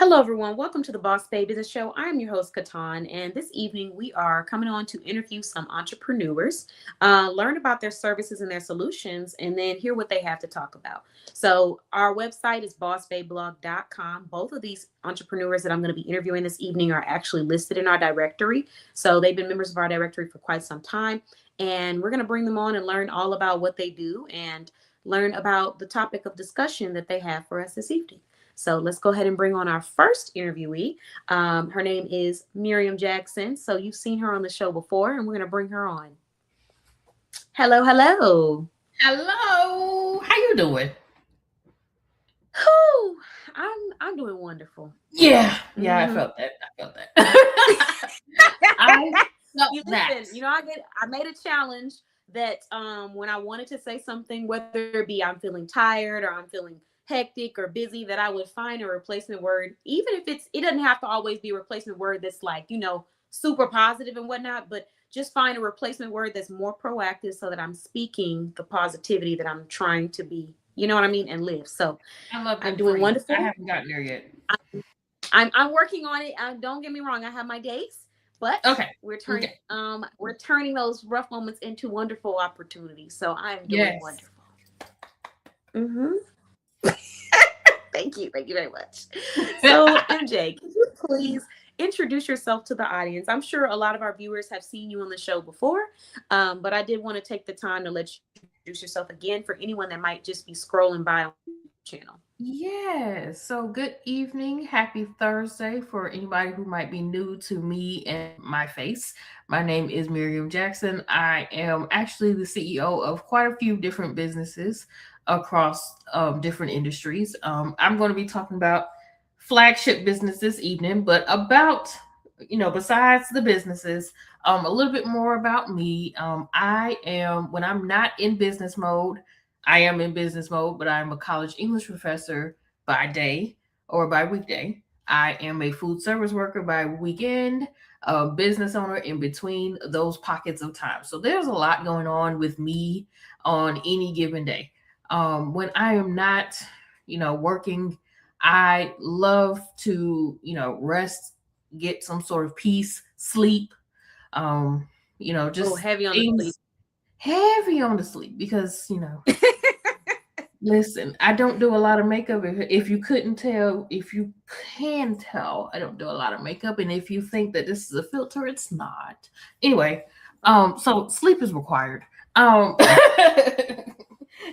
Hello, everyone. Welcome to the Boss Babe Business Show. I'm your host, Katan, and this evening we are coming on to interview some entrepreneurs, learn about their services and their solutions, and then hear what they have to talk about. So, our website is bossbabeblog.com. Both of these entrepreneurs that I'm going to be interviewing this evening are actually listed in our directory. So, they've been members of our directory for quite some time, and we're going to bring them on and learn all about what they do and learn about the topic of discussion that they have for us this evening. So let's go ahead and bring on our first interviewee. Her name is Miriam Jackson. So you've seen her on the show before, and we're going to bring her on. Hello, hello. Hello, how you doing? Whew, I'm doing wonderful. Yeah, I felt that. I felt that. I felt You that. listen, I made a challenge that when I wanted to say something, whether it be I'm feeling tired or I'm feeling hectic or busy, that I would find a replacement word, even if it doesn't have to always be a replacement word that's like, super positive and whatnot, but just find a replacement word that's more proactive so that I'm speaking the positivity that I'm trying to be, you know what I mean, and live. So I love I'm that for doing you. I wonderful. haven't gotten there yet. I'm working on it. Don't get me wrong, I have my days, but Okay. we're turning Okay. we're turning those rough moments into wonderful opportunities. So I'm doing Yes. wonderful. Mm-hmm. Thank you very much. So, MJ, can you please introduce yourself to the audience? I'm sure a lot of our viewers have seen you on the show before, but I did want to take the time to let you introduce yourself again for anyone that might just be scrolling by on the YouTube channel. Yes. So good evening. Happy Thursday for anybody who might be new to me and my face. My name is Miriam Jackson. I am actually the CEO of quite a few different businesses across different industries. I'm going to be talking about flagship business this evening, but about, besides the businesses, a little bit more about me. I am, when I'm not in business mode, I am in business mode, but I'm a college English professor by day or by weekday. I am a food service worker by weekend, a business owner in between those pockets of time. So there's a lot going on with me on any given day. When I am not, working, I love to, rest, get some sort of peace, sleep, um, Oh, just heavy on the sleep. things heavy on the sleep because, listen, I don't do a lot of makeup. If you couldn't tell, if you can tell, I don't do a lot of makeup. And if you think that this is a filter, it's not. Anyway, so sleep is required.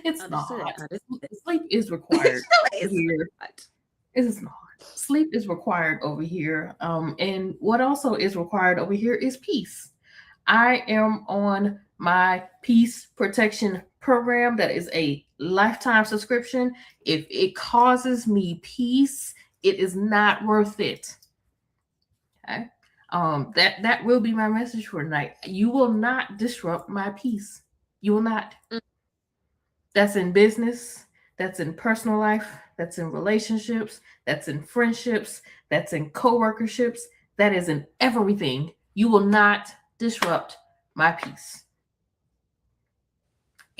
It's Understood. not. Understood. Sleep is required No, it's here. not. It is not. Sleep is required over here. And what also is required over here is peace. I am on my peace protection program that is a lifetime subscription. If it causes me peace, it is not worth it. Okay. That will be my message for tonight. You will not disrupt my peace. You will not. Mm. That's in business, that's in personal life, that's in relationships, that's in friendships, that's in co-workerships, that is in everything. You will not disrupt my peace.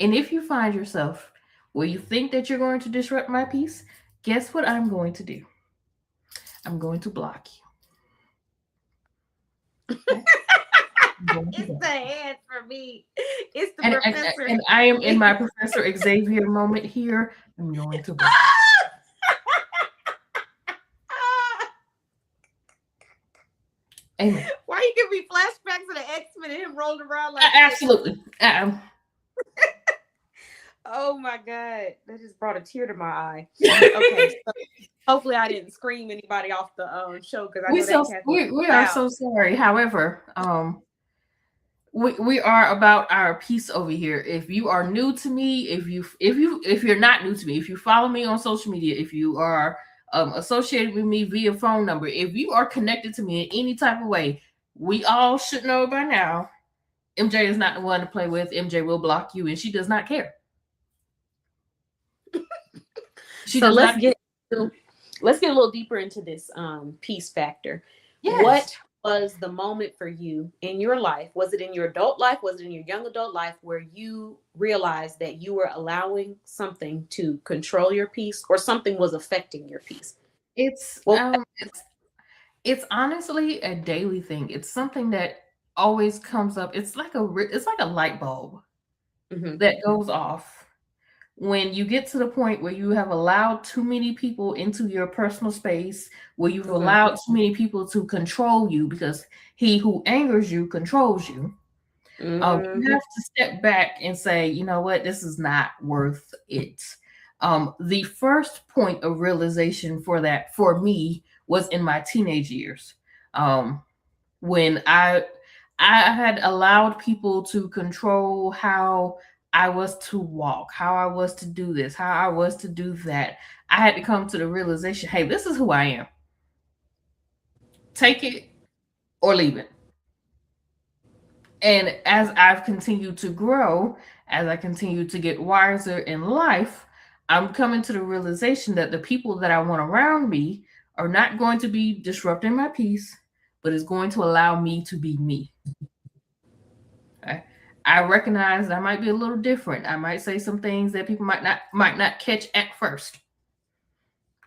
And if you find yourself where you think that you're going to disrupt my peace, guess what I'm going to do? I'm going to block you. Okay? I'm going to It's block the you. head for me. It's the And, and, professor. and I am in my Professor Xavier moment here. I'm going to block you. Amen. Why you give me flashbacks of the X-Men and him rolling around like this? Absolutely. Oh my God. That just brought a tear to my eye. Okay. So hopefully I didn't scream anybody off the show because I we know so that cat was we are loud. so sorry. However, we are about our peace over here. If you are new to me, if you're not new to me, if you follow me on social media, if you are associated with me via phone number, if you are connected to me in any type of way, we all should know by now. MJ is not the one to play with. MJ will block you, and she does not care. She So does not. let's get a little deeper into this peace factor. Yes. What was the moment for you in your life? Was it in your adult life? Was it in your young adult life where you realized that you were allowing something to control your peace or something was affecting your peace? It's Well, it's honestly a daily thing. It's something that always comes up. It's like a light bulb mhm, that goes off when you get to the point where you have allowed too many people into your personal space, where you've mhm, allowed too many people to control you, because he who angers you controls you. You mhm. have to step back and say, you know what, this is not worth it. The first point of realization for that for me was in my teenage years, um, when I had allowed people to control how I was to walk, how I was to do this, how I was to do that. I had to come to the realization, hey, this is who I am. Take it or leave it. And as I've continued to grow, as I continue to get wiser in life, I'm coming to the realization that the people that I want around me are not going to be disrupting my peace, but is going to allow me to be me. Okay? I recognize I might be a little different. I might say some things that people might not catch at first.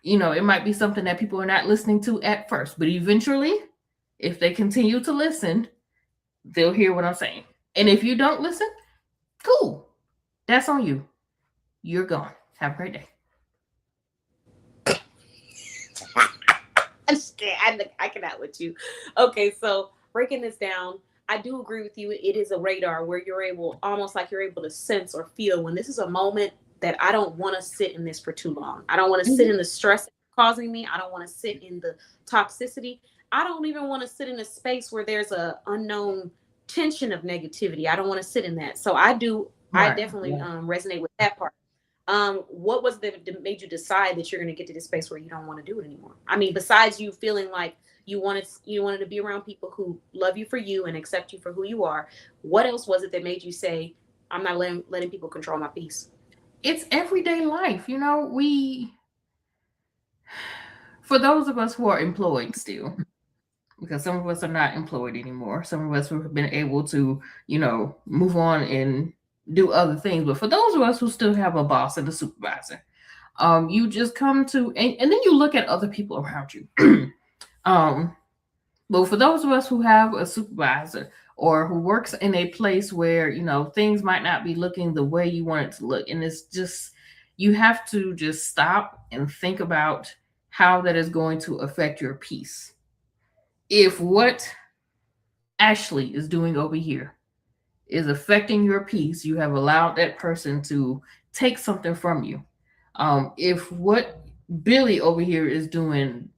You know, it might be something that people are not listening to at first, but eventually, if they continue to listen, they'll hear what I'm saying. And if you don't listen, cool. That's on you. You're gone. Have a great day. I'm scared. I cannot with you. Okay, so breaking this down, I do agree with you. It is a radar where you're able, almost like you're able to sense or feel when this is a moment that I don't want to sit in this for too long. I don't want to sit Mhm. in the stress causing me. I don't want to sit in the toxicity. I don't even want to sit in a space where there's a unknown tension of negativity. I don't want to sit in that. So I Right. definitely Yeah. resonate with that part. What was that made you decide that you're going to get to this space where you don't want to do it anymore? I mean, besides you feeling like you wanted to be around people who love you for you and accept you for who you are, what else was it that made you say, I'm not letting people control my peace? It's everyday life. For those of us who are employed still, because some of us are not employed anymore, some of us have been able to, move on and do other things. But for those of us who still have a boss and a supervisor, you just come to, and then you look at other people around you. um, But for those of us who have a supervisor or who works in a place where, things might not be looking the way you want it to look, and it's just, you have to just stop and think about how that is going to affect your peace. If what Ashley is doing over here is affecting your peace, you have allowed that person to take something from you. If what Billy over here is doing,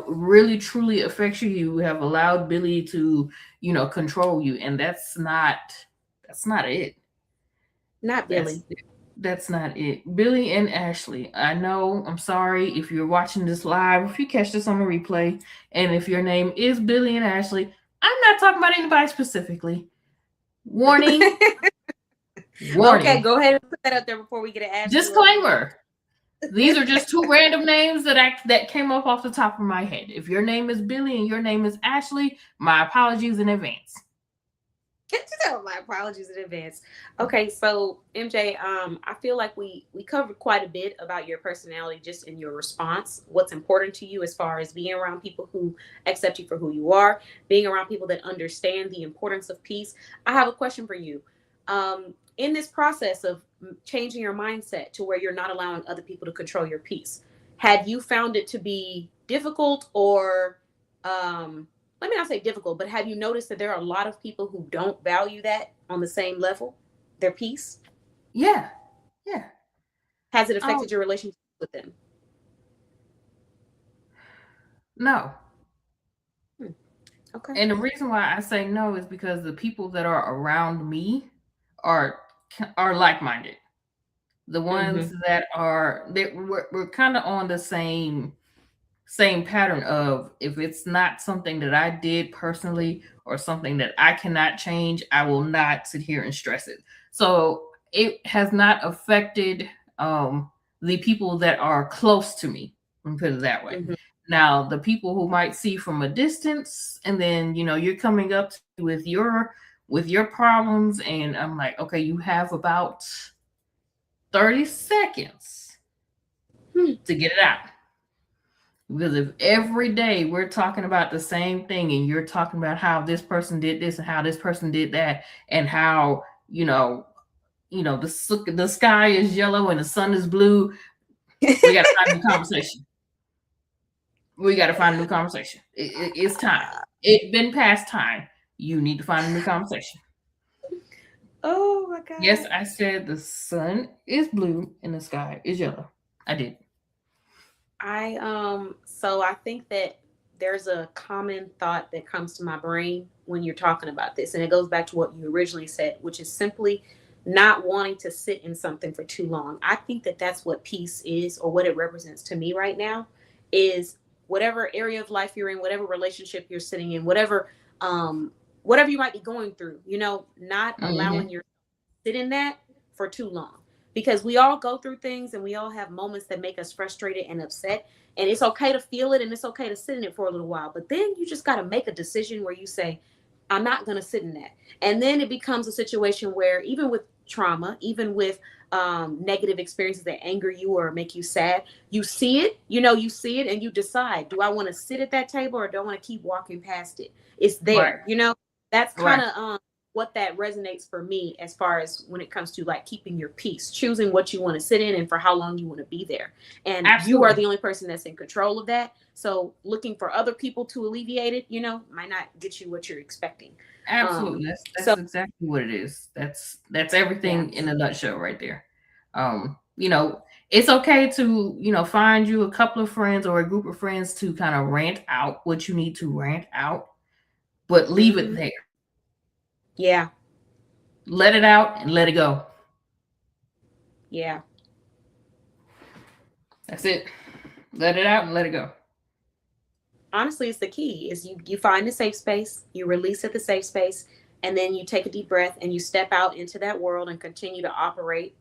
really truly affects you, you have allowed Billy to, control you, and that's not it. Not That's Billy. that's not it. Billy and Ashley, I know, I'm sorry if you're watching this live, if you catch this on the replay, and if your name is Billy and Ashley, I'm not talking about anybody specifically. Warning, Okay, warning. go ahead and put that up there before we get an Ashley love you. Disclaimer. These are just two random names that came up off the top of my head. If your name is Billy and your name is Ashley, my apologies in advance. My apologies in advance. Okay, so MJ, I feel like we covered quite a bit about your personality just in your response. What's important to you as far as being around people who accept you for who you are, being around people that understand the importance of peace. I have a question for you. In this process of changing your mindset to where you're not allowing other people to control your peace, had you found it to be difficult or let me not say difficult, but have you noticed that there are a lot of people who don't value that on the same level, their peace? Yeah, yeah. Has it Oh affected your relationship with them? no. Hmm. Okay. And the reason why I say no is because the people that are around me are are like-minded. The Mm-hmm. ones that are that we're kind of on the same pattern of, if it's not something that I did personally or something that I cannot change, I will not sit here and stress it. So it has not affected the people that are close to me. Let me put it that way. Mm-hmm. Now, the people who might see from a distance, and then you're coming up with your problems, and I'm like, okay, you have about 30 seconds Hmm. to get it out. Because if every day we're talking about the same thing and you're talking about how this person did this and how this person did that and how, the sky is yellow and the sun is blue, we got to find a new conversation. We got to find a new conversation. It's time. It's been past time. You need to find a new conversation. Oh my God. Yes, I said the sun is blue and the sky is yellow. I did. So I think that there's a common thought that comes to my brain when you're talking about this, and it goes back to what you originally said, which is simply not wanting to sit in something for too long. I think that that's what peace is, or what it represents to me right now, is whatever area of life you're in, whatever relationship you're sitting in, whatever you might be going through, not allowing your sit in that for too long, because we all go through things and we all have moments that make us frustrated and upset, and it's okay to feel it and it's okay to sit in it for a little while, but then you just got to make a decision where you say, I'm not going to sit in that. And then it becomes a situation where, even with trauma, even with negative experiences that anger you or make you sad, you see it, and you decide, do I want to sit at that table or do I want to keep walking past it? It's there, Right. that's kind of what that resonates for me, as far as when it comes to like keeping your peace, choosing what you want to sit in and for how long you want to be there. And you are the only person that's in control of that. So looking for other people to alleviate it, might not get you what you're expecting. Absolutely. That's exactly what it is. That's everything in a nutshell right there. It's okay to, find you a couple of friends or a group of friends to kind of rant out what you need to rant out, but leave it there. Yeah. Let it out and let it go. Yeah. That's it. Let it out and let it go. Honestly, it's the key is you find a safe space, you release at the safe space, and then you take a deep breath and you step out into that world and continue to operate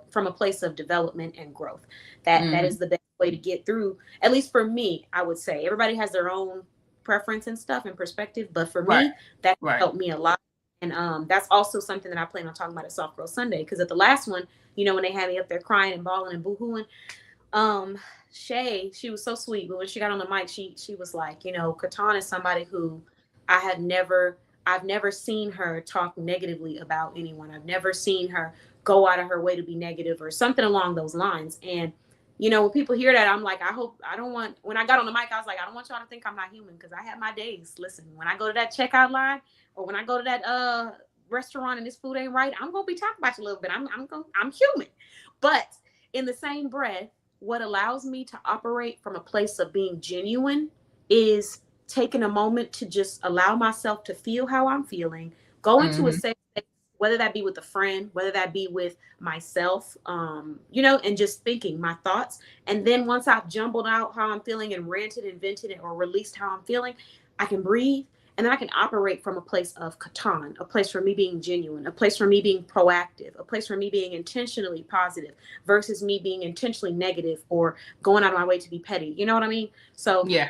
from a place of development and growth. That is the best way to get through, at least for me. I would say everybody has their own preference and stuff and perspective, but for me, that helped me a lot. And that's also something that I plan on talking about at Soft Girl Sunday, because at the last one, when they had me up there crying and bawling and boohooing, Shay, she was so sweet, but when she got on the mic, she was like, Katan is somebody who I've never seen her talk negatively about anyone. I've never seen her go out of her way to be negative or something along those lines. And when people hear that, I'm like, when I got on the mic, I was like, I don't want y'all to think I'm not human, because I have my days. Listen, when I go to that checkout line, or when I go to that restaurant and this food ain't right, I'm gonna be talking about you a little bit. I'm human. But in the same breath, what allows me to operate from a place of being genuine is taking a moment to just allow myself to feel how I'm feeling, go into a safe space, whether that be with a friend, whether that be with myself, and just thinking my thoughts. And then once I've jumbled out how I'm feeling and ranted and vented it or released how I'm feeling, I can breathe. And then I can operate from a place of Katan, a place for me being genuine, a place for me being proactive, a place for me being intentionally positive versus me being intentionally negative or going out of my way to be petty. You know what I mean? So yeah,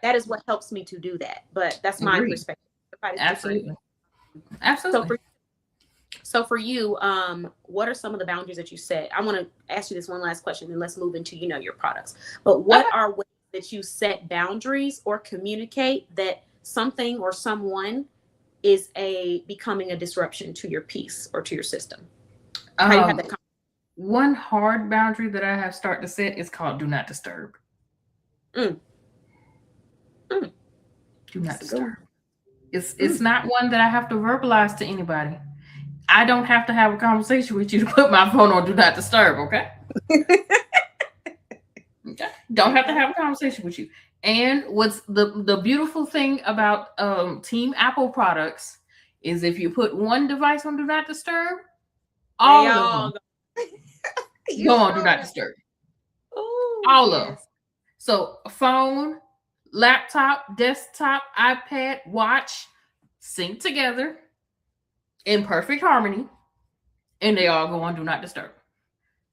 that is what helps me to do that. But that's my perspective. Absolutely. So for you, what are some of the boundaries that you set? I want to ask you this one last question, and let's move into, your products. But what are ways that you set boundaries or communicate that something or someone is becoming a disruption to your peace or to your system? How do you have that one hard boundary that I have started to set is called do not disturb. Do not disturb. It's not one that I have to verbalize to anybody. I don't have to have a conversation with you to put my phone on do not disturb, okay? Okay. Don't have to have a conversation with you. And what's the beautiful thing about Team Apple products is if you put one device on do not disturb, all of them go on do not disturb. All of them. So a phone, laptop, desktop, iPad, watch, sync together in perfect harmony, and they all go on do not disturb.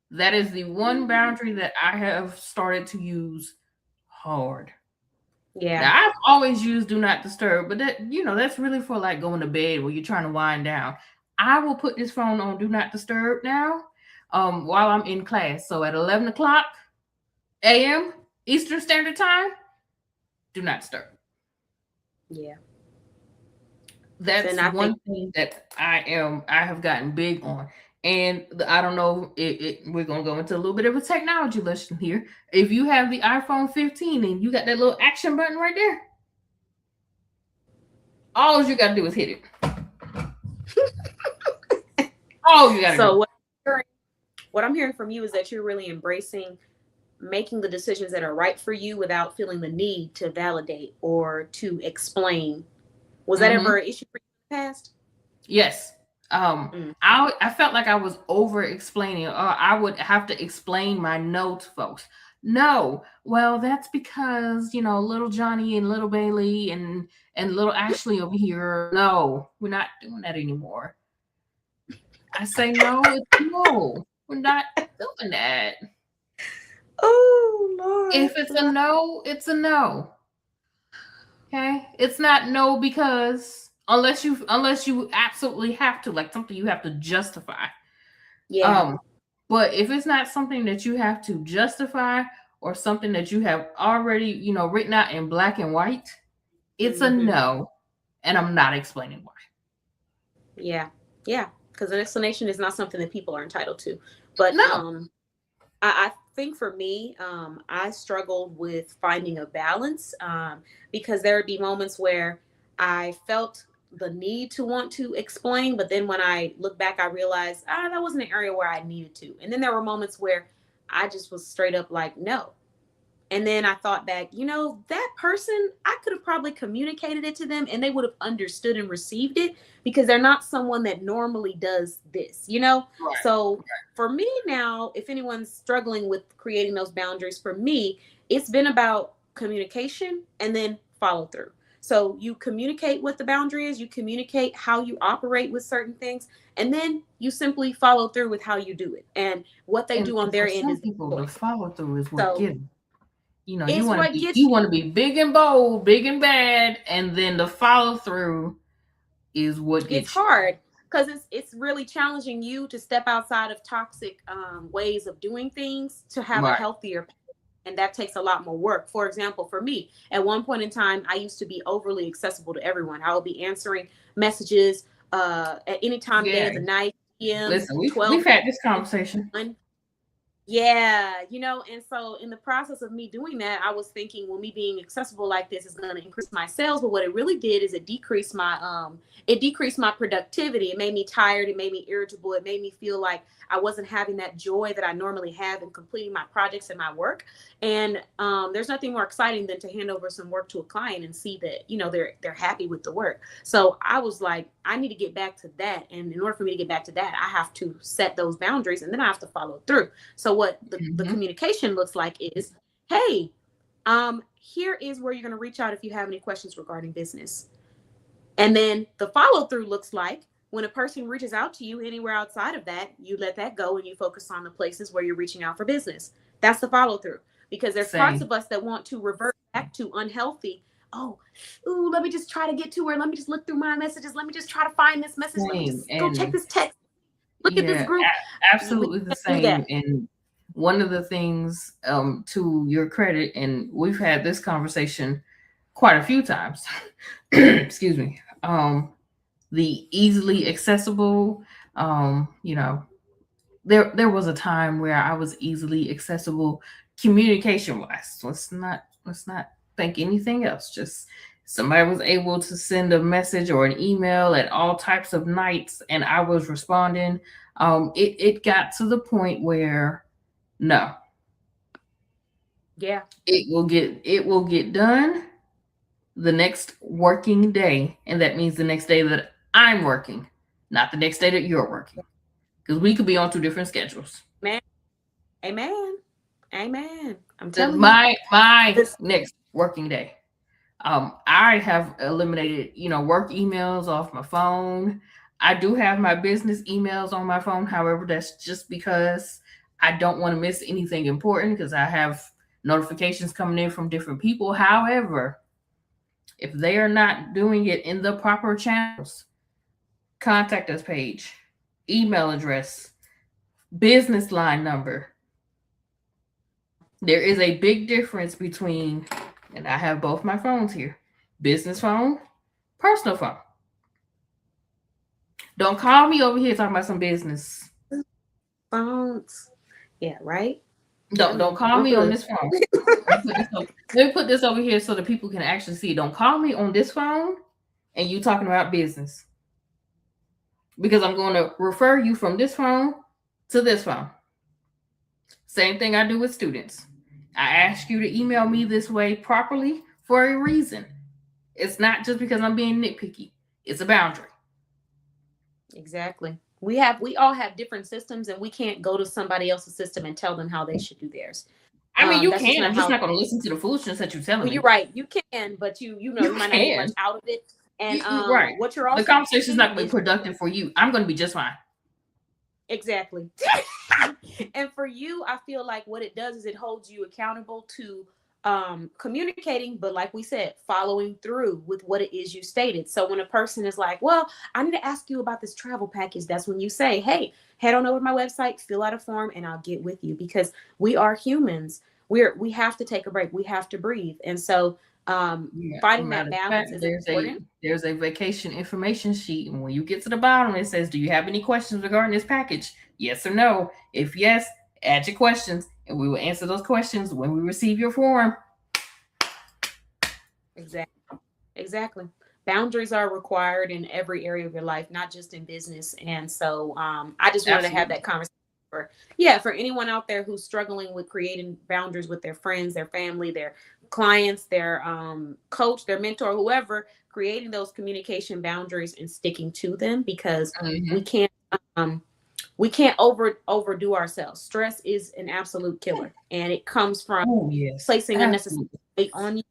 That is the one boundary that I have started to use hard. Yeah. Now, I've always used do not disturb, but that's really for like going to bed where you're trying to wind down. I will put this phone on do not disturb now while I'm in class. So at 11 o'clock a.m., Eastern Standard Time, do not disturb. Yeah. That's And I think one thing that I have gotten big on. And I don't know, we're gonna go into a little bit of a technology lesson here. If you have the iPhone 15 and you got that little action button right there, all you gotta do is hit it. All you gotta do. so. What I'm hearing from you is that you're really embracing making the decisions that are right for you without feeling the need to validate or to explain. Was that Mm-hmm. ever an issue for you in the past? Yes. Mm. I felt like I was over explaining, or I would have to explain my no to folks. No, well, that's because little Johnny and little Bailey and little Ashley over here. No, we're not doing that anymore. I say no, it's no. We're not doing that. Oh Lord. If it's a no, it's a no. Okay? It's not no because unless you absolutely have to, like something you have to justify. Yeah. But if it's not something that you have to justify or something that you have already, written out in black and white, it's a Mhm. no, and I'm not explaining why. Yeah. Yeah. Because an explanation is not something that people are entitled to. But No. I think for me, I struggled with finding a balance because there would be moments where I felt the need to want to explain, but then when I look back, I realized that wasn't an area where I needed to. And then there were moments where I just was straight up like, no. And then I thought back, that person, I could have probably communicated it to them and they would have understood and received it because they're not someone that normally does this. Right. So for me now, if anyone's struggling with creating those boundaries, for me, it's been about communication and then follow through. So you communicate what the boundary is, you communicate how you operate with certain things, and then you simply follow through with how you do it. And what they do on And for their end some is people, their the choice. follow through is what So gives. You it's want to what be gets you. big and bold, big and bad, and then the follow through is what It's gets you. hard because it's really challenging you to step outside of toxic ways of doing things to have a Right. healthier, and that takes a lot more work. For example, for me, at one point in time, I used to be overly accessible to everyone. I would be answering messages at any time of day Yeah. of the night, PMs, Listen, 12 we've had this conversation. 1. Yeah, and so in the process of me doing that, I was thinking, well, me being accessible like this is going to increase my sales, but what it really did is it decreased my productivity. It made me tired, it made me irritable, it made me feel like I wasn't having that joy that I normally have in completing my projects and my work. And there's nothing more exciting than to hand over some work to a client and see that they're happy with the work. So I was like, I need to get back to that, and in order for me to get back to that, I have to set those boundaries, and then I have to follow through. So what the communication looks like is, hey, here is where you're going to reach out if you have any questions regarding business. And then the follow through looks like when a person reaches out to you anywhere outside of that, you let that go and you focus on the places where you're reaching out for business. That's the follow through, because there's parts of us that want to revert back to unhealthy. Let me just try to get to her. Let me just look through my messages. Let me just try to find this message. Let me just go check this text. Look at this group. Absolutely the same. And one of the things, to your credit, and we've had this conversation quite a few times, excuse me, the easily accessible, there was a time where I was easily accessible communication wise. Let's not think anything else. Just somebody was able to send a message or an email at all types of nights and I was responding. It got to the point where no. Yeah. It will get done the next working day. And that means the next day that I'm working, not the next day that you're working. Because we could be on 2 different schedules. Amen. I'm That telling my next working day. I have eliminated, work emails off my phone. I do have my business emails on my phone. However, that's just because I don't want to miss anything important because I have notifications coming in from different people. However, if they are not doing it in the proper channels, contact us page, email address, business line number, There is a big difference between, and I have both my phones here, business phone, personal phone. Don't call me over here talking about some business. Phones. Yeah, right. Don't call me on this phone. Let me put this over here so that people can actually see. Don't call me on this phone and you talking about business. Because I'm going to refer you from this phone to this phone. Same thing I do with students. I ask you to email me this way properly for a reason. It's not just because I'm being nitpicky. It's a boundary. Exactly. We all have different systems, and we can't go to somebody else's system and tell them how they should do theirs. I mean, you That's just can. not I'm just how. not going to listen to the foolishness that you're telling Well, you're me. right. You can, but you You might not get much can. out of it. And Right. what you're The also conversation is not doing going to is be productive for you. I'm going to be just fine. exactly. And for you, I feel like what it does is it holds you accountable to communicating, but like we said, following through with what it is you stated. So when a person is like, well, I need to ask you about this travel package, that's when you say, hey, head on over to my website, fill out a form, and I'll get with you, because we are humans. We have to take a break, we have to breathe. And so Yeah. finding that Matter of fact, balance is important. there's a vacation information sheet, and when you get to the bottom, it says, "Do you have any questions regarding this package? Yes or no? If yes, add your questions, and we will answer those questions when we receive your form." Exactly. Boundaries are required in every area of your life, not just in business. And so I just wanted to have Absolutely. that conversation for, yeah, for anyone out there who's struggling with creating boundaries with their friends, their family, their clients, their coach, their mentor, whoever, creating those communication boundaries and sticking to them, because we Mm-hmm. can't um, overdo ourselves. Stress is an absolute killer, and it comes from Oh yes, placing unnecessary absolutely. weight on you.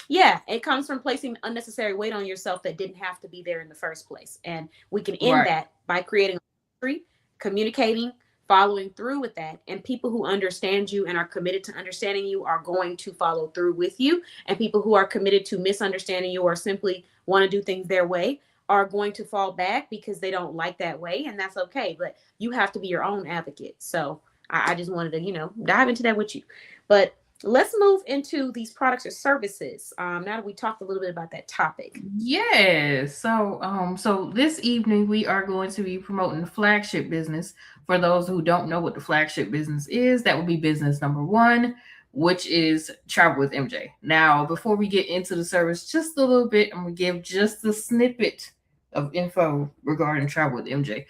Yeah, it comes from placing unnecessary weight on yourself that didn't have to be there in the first place. And we can end Right. that by creating a boundary, communicating, following through with that. And people who understand you and are committed to understanding you are going to follow through with you. And people who are committed to misunderstanding you or simply want to do things their way are going to fall back because they don't like that way. And that's okay. But you have to be your own advocate. So I just wanted to, dive into that with you. But let's move into these products or services. Now that we talked a little bit about that topic. Yes. So this evening we are going to be promoting the flagship business. For those who don't know what the flagship business is, that would be business number one, which is Travel with MJ. Now, before we get into the service, just a little bit, I'm gonna give just a snippet of info regarding Travel with MJ.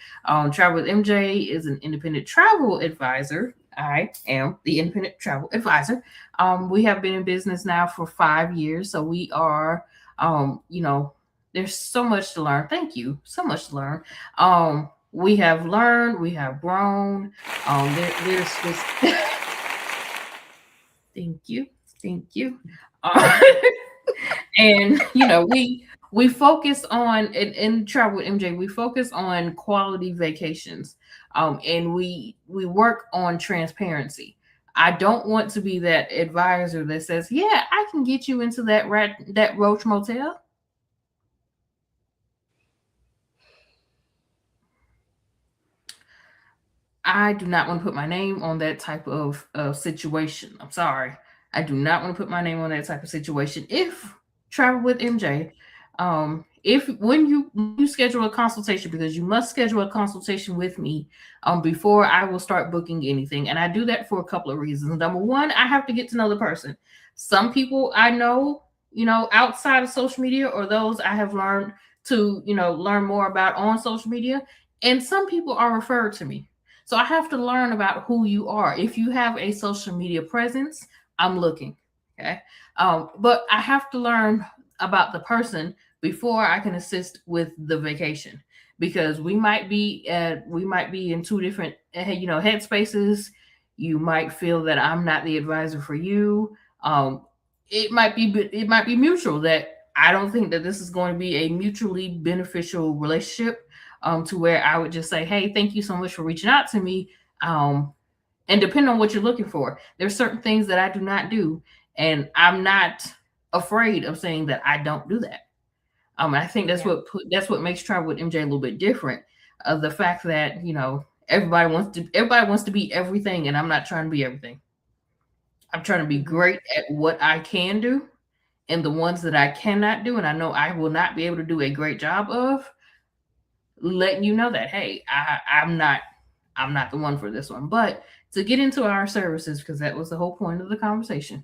Travel with MJ is an independent travel advisor. I am the independent travel advisor. We have been in business now for 5 years, so we are you know, there's so much to learn. Thank you. So much to learn. We have learned, we have grown. There's just thank you. Thank you. Uh, and we focus on in travel with MJ, we focus on quality vacations. And we work on transparency. I don't want to be that advisor that says, "Yeah, I can get you into that Roach Motel." I do not want to put my name on that type of situation. I'm sorry. I do not want to put my name on that type of situation. If travel with MJ, if when you schedule a consultation, because you must schedule a consultation with me, before I will start booking anything, and I do that for a couple of reasons. Number one, I have to get to know the person. Some people I know, outside of social media, or those I have learned to, learn more about on social media, and some people are referred to me, so I have to learn about who you are. If you have a social media presence, I'm looking. Okay. But I have to learn about the person before I can assist with the vacation, because we might be in two different headspaces. You might feel that I'm not the advisor for you. It might be mutual, that I don't think that this is going to be a mutually beneficial relationship, to where I would just say, "Hey, thank you so much for reaching out to me." Um, and depending on what you're looking for, there's certain things that I do not do, and I'm not afraid of saying that I don't do that. I think Yeah. that's what makes travel with MJ a little bit different. The fact that everybody wants to be everything, and I'm not trying to be everything. I'm trying to be great at what I can do, and the ones that I cannot do, and I know I will not be able to do a great job of, letting you know that, hey, I'm not the one for this one. But to get into our services, because that was the whole point of the conversation.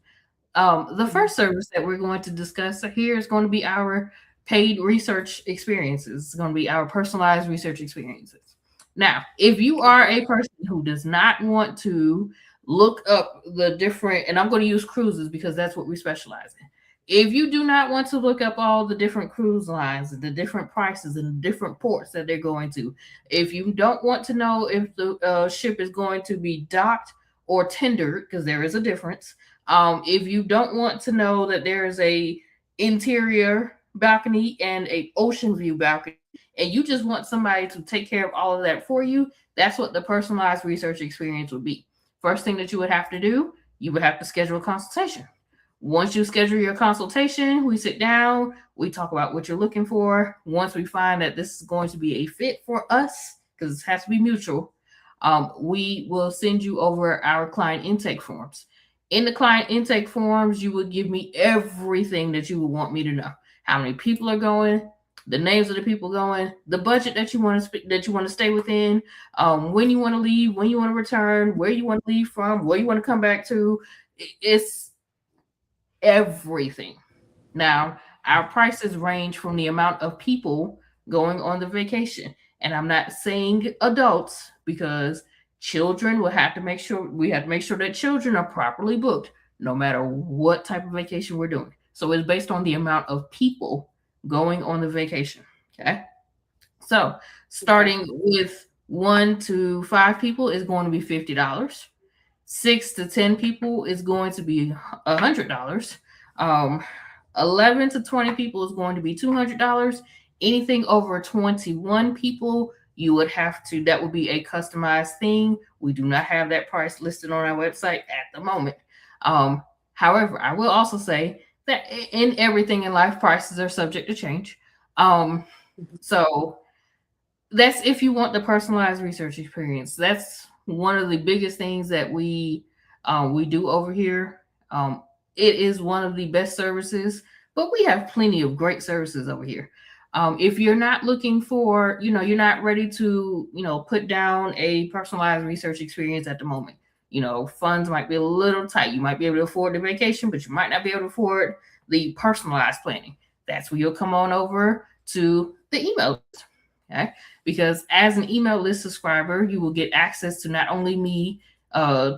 The Mhm. first service that we're going to discuss here is going to be our paid research experiences. It's going to be our personalized research experiences. Now, if you are a person who does not want to look up the different, and I'm going to use cruises because that's what we specialize in. If you do not want to look up all the different cruise lines and the different prices and the different ports that they're going to, if you don't want to know if the ship is going to be docked or tendered, because there is a difference, if you don't want to know that there is a interior balcony and a ocean view balcony, and you just want somebody to take care of all of that for you, that's what the personalized research experience would be. First thing that you would have to do, you would have to schedule a consultation. Once you schedule your consultation, we sit down, we talk about what you're looking for. Once we find that this is going to be a fit for us, because it has to be mutual, we will send you over our client intake forms. In the client intake forms, you would give me everything that you would want me to know. How many people are going, the names of the people going, the budget that you want to stay within, when you want to leave, when you want to return, where you want to leave from, where you want to come back to. It's everything. Now, our prices range from the amount of people going on the vacation. And I'm not saying adults because children will have to make sure we have to make sure that children are properly booked no matter what type of vacation we're doing. So it's based on the amount of people going on the vacation. Okay. So Okay. starting with 1 to 5 people is going to be $50. 6 to 10 people is going to be $100. Um, 11 to 20 people is going to be $200. Anything over 21 people, you would have to, that would be a customized thing. We do not have that price listed on our website at the moment. Um, However, I will also say that in everything in life, prices are subject to change. Um, Mhm. so that's if you want the personalized research experience. That's one of the biggest things that we do over here. It is one of the best services, but we have plenty of great services over here. If you're not looking for, you're not ready to, put down a personalized research experience at the moment. Funds might be a little tight. You might be able to afford the vacation, but you might not be able to afford the personalized planning. That's where you'll come on over to the email list. Okay. Because as an email list subscriber, you will get access to not only me,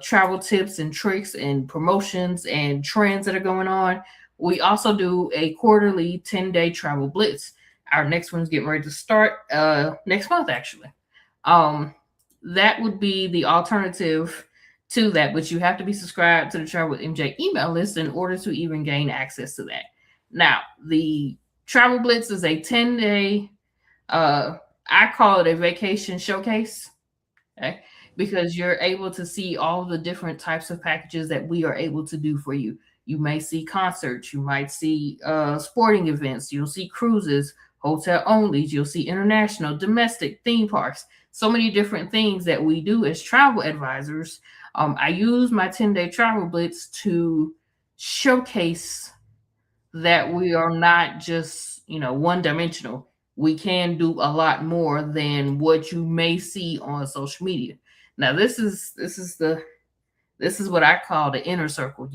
travel tips and tricks and promotions and trends that are going on. We also do a quarterly 10-day travel blitz. Our next one's getting ready to start next month, actually. Um, that would be the alternative to that, but you have to be subscribed to the Travel with MJ email list in order to even gain access to that. Now, the Travel Blitz is a 10-day, uh, I call it a vacation showcase, okay? Because you're able to see all the different types of packages that we are able to do for you. You may see concerts, you might see sporting events, you'll see cruises, hotel onlys, you'll see international, domestic, theme parks, so many different things that we do as travel advisors. I use my 10-day travel blitz to showcase that we are not just, one dimensional. We can do a lot more than what you may see on social media. Now, this is what I call the inner circle.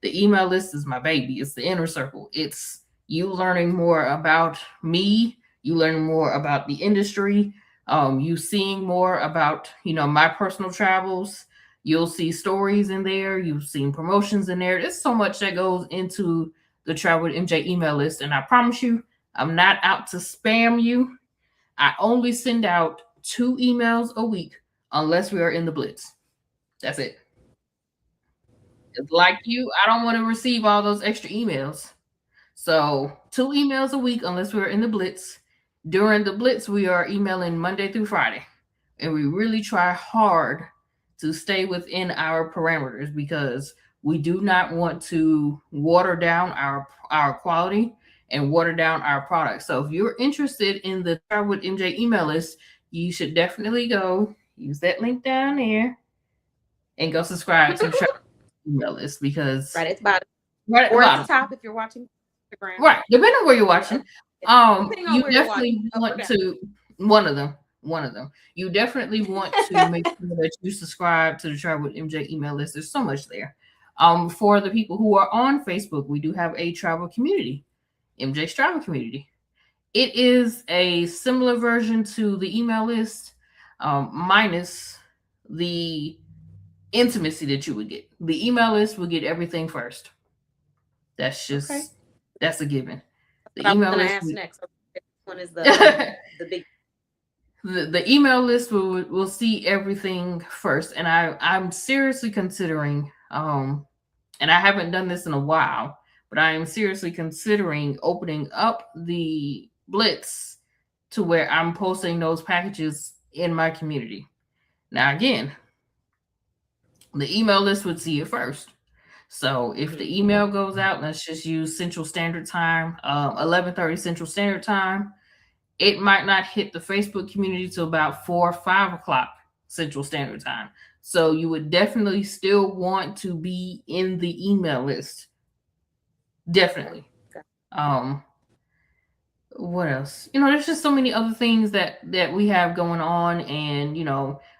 The email list is my baby. It's the inner circle. It's you learning more about me, you learning more about the industry, you seeing more about, my personal travels. You'll see stories in there. You've seen promotions in there. There's so much that goes into the Travel with MJ email list. And I promise you, I'm not out to spam you. I only send out 2 emails a week unless we are in the blitz. That's it. Like you, I don't want to receive all those extra emails. So 2 emails a week unless we're in the blitz. During the blitz, we are emailing Monday through Friday. And we really try hard to stay within our parameters because we do not want to water down our quality and water down our product. So if you're interested in the Travel with MJ email list, you should definitely go use that link down there and go subscribe to the Travel email list because Right at the bottom. right at the Or at the bottom. top if you're watching Instagram. Right. Depending on where you're watching. Depending on You where you're watching. definitely Up or want down. to one of them. One of them. You definitely want to make sure that you subscribe to the Travel with MJ email list. There's so much there. For the people who are on Facebook, we do have a travel community, MJ's Travel Community. It is a similar version to the email list, minus the intimacy that you would get. The email list will get everything first. That's just Okay. that's a given. But The I was email gonna list ask next. This one is the, the big the email list will see everything first. And I'm seriously considering and I haven't done this in a while, but I am seriously considering opening up the Blitz to where I'm posting those packages in my community. Now again, the email list would see it first. So if the email goes out, let's just use Central Standard Time, 11:30 Central Standard Time. It might not hit the Facebook community till about 4 or 5 o'clock Central Standard Time. So you would definitely still want to be in the email list. Definitely. What else? There's just so many other things that we have going on, and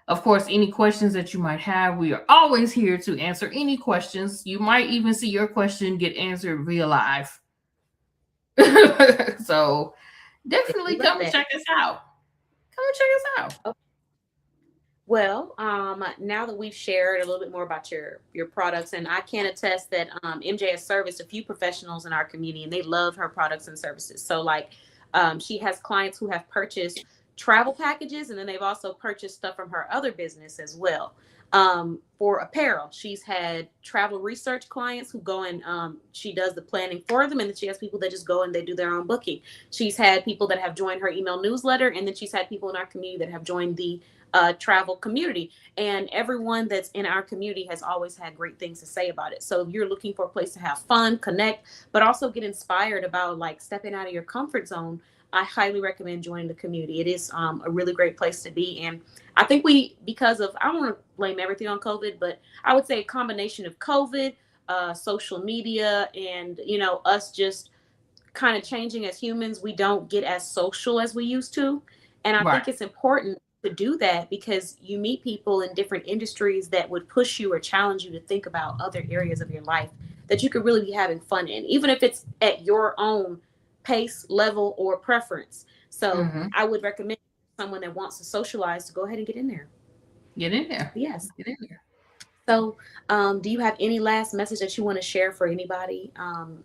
of course, any questions that you might have, we are always here to answer any questions. You might even see your question get answered via live. So definitely come and check us out. Come and check us out. Okay. Well, now that we've shared a little bit more about your products, and I can attest that MJ has serviced a few professionals in our community, and they love her products and services. So, like, she has clients who have purchased travel packages, and then they've also purchased stuff from her other business as well. For apparel, she's had travel research clients who go and she does the planning for them, and then she has people that just go and they do their own booking. She's had people that have joined her email newsletter, and then she's had people in our community that have joined the travel community, and everyone that's in our community has always had great things to say about it. So if you're looking for a place to have fun, connect, but also get inspired about like stepping out of your comfort zone, I highly recommend joining the community. It is a really great place to be. And I think because of, I don't want to blame everything on COVID, but I would say a combination of COVID, social media, and us just kind of changing as humans, we don't get as social as we used to. And I think it's important to do that because you meet people in different industries that would push you or challenge you to think about other areas of your life that you could really be having fun in, even if it's at your own pace, level, or preference. So I would recommend someone that wants to socialize to go ahead and get in there. Get in there. Yes. Get in there. So do you have any last message that you want to share for anybody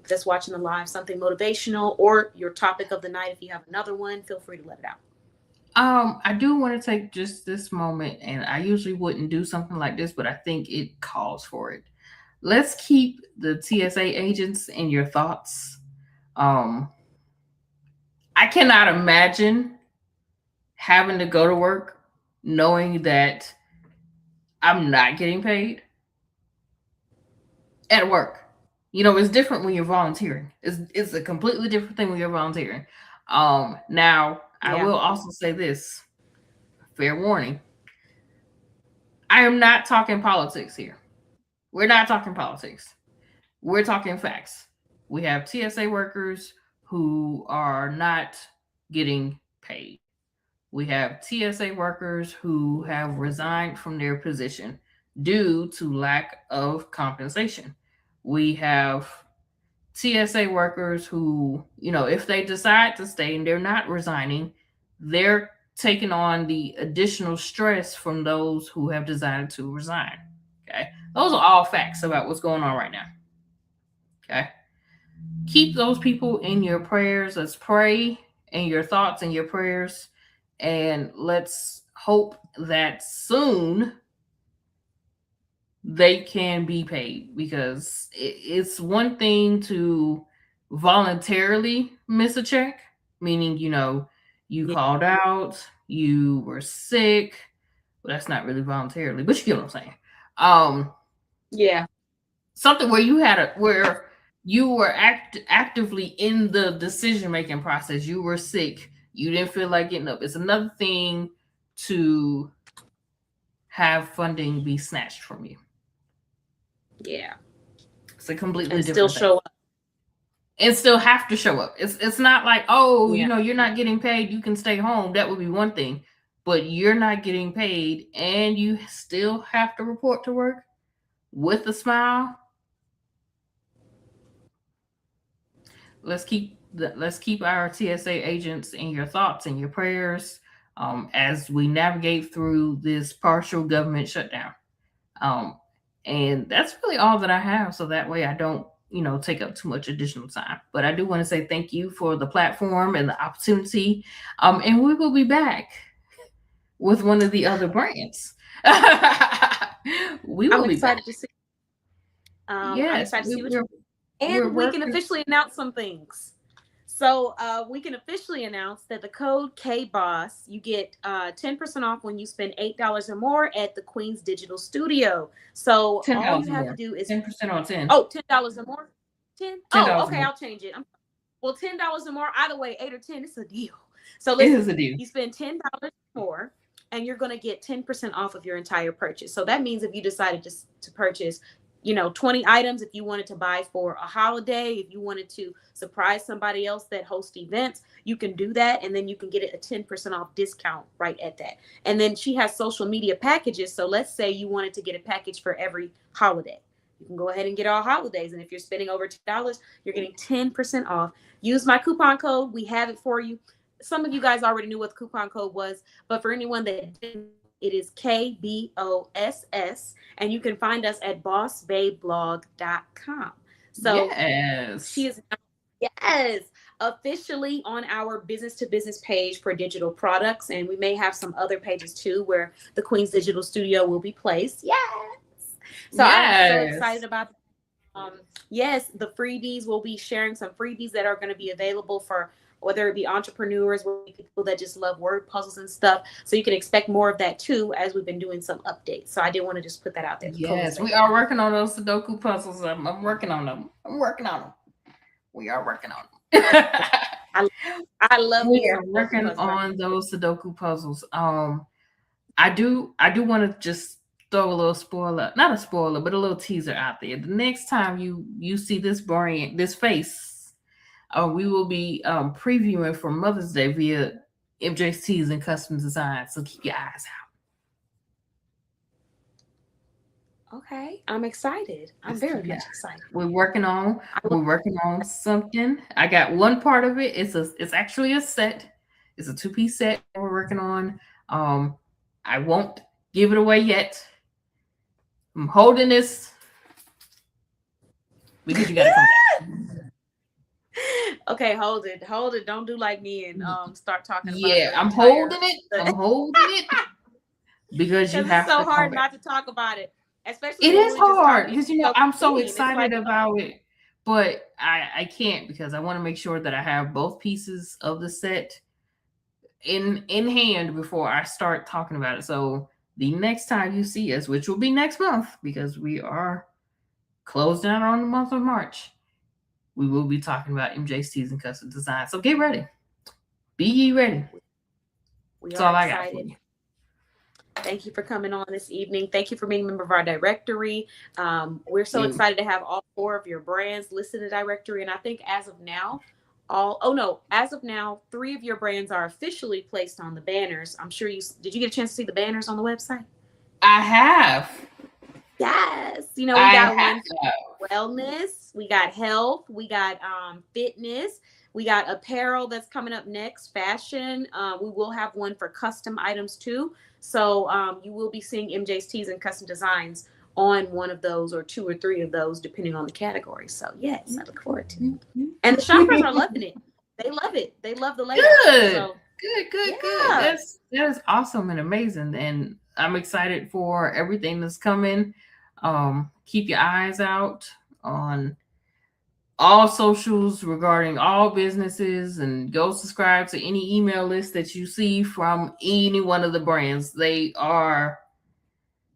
that's watching the live, something motivational, or your topic of the night? If you have another one, feel free to let it out. I do want to take just this moment, and I usually wouldn't do something like this, but I think it calls for it. Let's keep the TSA agents in your thoughts. I cannot imagine having to go to work knowing that I'm not getting paid at work. It's different when you're volunteering. It's a completely different thing when you're volunteering. Now, I will also say this, fair warning. I am not talking politics here. We're not talking politics. We're talking facts. We have TSA workers who are not getting paid. We have TSA workers who have resigned from their position due to lack of compensation. We have TSA workers who, if they decide to stay and they're not resigning, they're taking on the additional stress from those who have decided to resign. Okay. Those are all facts about what's going on right now. Okay. Keep those people in your prayers. Let's pray in your thoughts and your prayers. And let's hope that soon they can be paid, because it's one thing to voluntarily miss a check, meaning, you called out, you were sick. Well, that's not really voluntarily, but you get what I'm saying. Something where you were actively in the decision-making process. You were sick. You didn't feel like getting up. It's another thing to have funding be snatched from you. Yeah. It's a completely And still different thing. show up. And still have to show up. It's not like, oh, Yeah. you're not getting paid, you can stay home. That would be one thing. But you're not getting paid and you still have to report to work with a smile. Let's keep our TSA agents in your thoughts and your prayers, as we navigate through this partial government shutdown. Um, and that's really all that I have. So that way I don't, take up too much additional time. But I do want to say thank you for the platform and the opportunity. And we will be back with one of the other brands. We I'm will be back. excited to see. I'm Yes, excited to see what you we're and we can working. officially announce some things. So we can officially announce that the code KBOSS, you get 10% off when you spend $8 or more at the Queen's Digital Studio. So ten all dollars you or have to more. do is, 10% on 10. oh, $10 or more. 10. Ten Oh, dollars or okay, more. I'll change it. Well, $10 or more. Either way, 8 or 10, it's a deal. So It is listen, a deal. you spend $10 more, and you're going to get 10% off of your entire purchase. So that means if you decided to purchase 20 items, if you wanted to buy for a holiday, if you wanted to surprise somebody else that hosts events, you can do that, and then you can get it a 10% off discount right at that. And then she has social media packages. So let's say you wanted to get a package for every holiday, you can go ahead and get all holidays, and if you're spending over $10, you're getting 10% off. Use my coupon code. We have it for you. Some of you guys already knew what the coupon code was, but for anyone that didn't, it is KBOSS, and you can find us at bossbabeblog.com. So Yes. she is now, yes, officially on our business to business page for digital products, and we may have some other pages too where the Queen's Digital Studio will be placed. Yes. So I am so excited Yes. about yes, the freebies. We'll be sharing some freebies that are going to be available for whether it be entrepreneurs, whether it be people that just love word puzzles and stuff. So you can expect more of that too, as we've been doing some updates. So I did want to just put that out there. The code is Yes. right We there. are working on those Sudoku puzzles. I'm working on them. I'm working on them. We are working on them. I love me We some are Sudoku working puzzles. on those Sudoku puzzles. I do want to just throw a little spoiler, not a spoiler, but a little teaser out there. The next time you see this brand, this face, we will be previewing for Mother's Day via MJ's Tees and Custom Design. So keep your eyes out. Okay, I'm excited. I'm Just very keep your much eyes. excited. We're working on I we're working on something. I got one part of it. It's actually a set. It's a two-piece set we're working on. I won't give it away yet. I'm holding this because you gotta come back. okay, hold it, hold it. Don't do like me and start talking about Yeah, the I'm entire. holding it. I'm holding it because you Because it's have so to come hard back. not to talk about it, especially It when is we're just hard talking because about I'm so Queen. It's excited like, about it, but I can't because I want to make sure that I have both pieces of the set in hand before I start talking about it. So the next time you see us, which will be next month because we are closed down on the month of March, we will be talking about MJ's Tees and Custom Design. So get ready. Be ye ready. we That's are all I got for excited. you. Thank you for coming on this evening. Thank you for being a member of our directory. We're so You. excited to have all 4 of your brands listed in the directory. And I think as of now, as of now, 3 of your brands are officially placed on the banners. I'm sure did you get a chance to see the banners on the website? I have. Yes. We I got have. one for wellness, we got health, we got fitness, we got apparel that's coming up next, fashion. We will have one for custom items too. So you will be seeing MJ's Tees and Custom Designs on one of those or 2 or 3 of those, depending on the category. So yes, I look forward to it. And the shoppers are loving it. They love it. They love the layout. Good. So Good. yeah. That is awesome and amazing. And I'm excited for everything that's coming. Keep your eyes out on all socials regarding all businesses and go subscribe to any email list that you see from any one of the brands.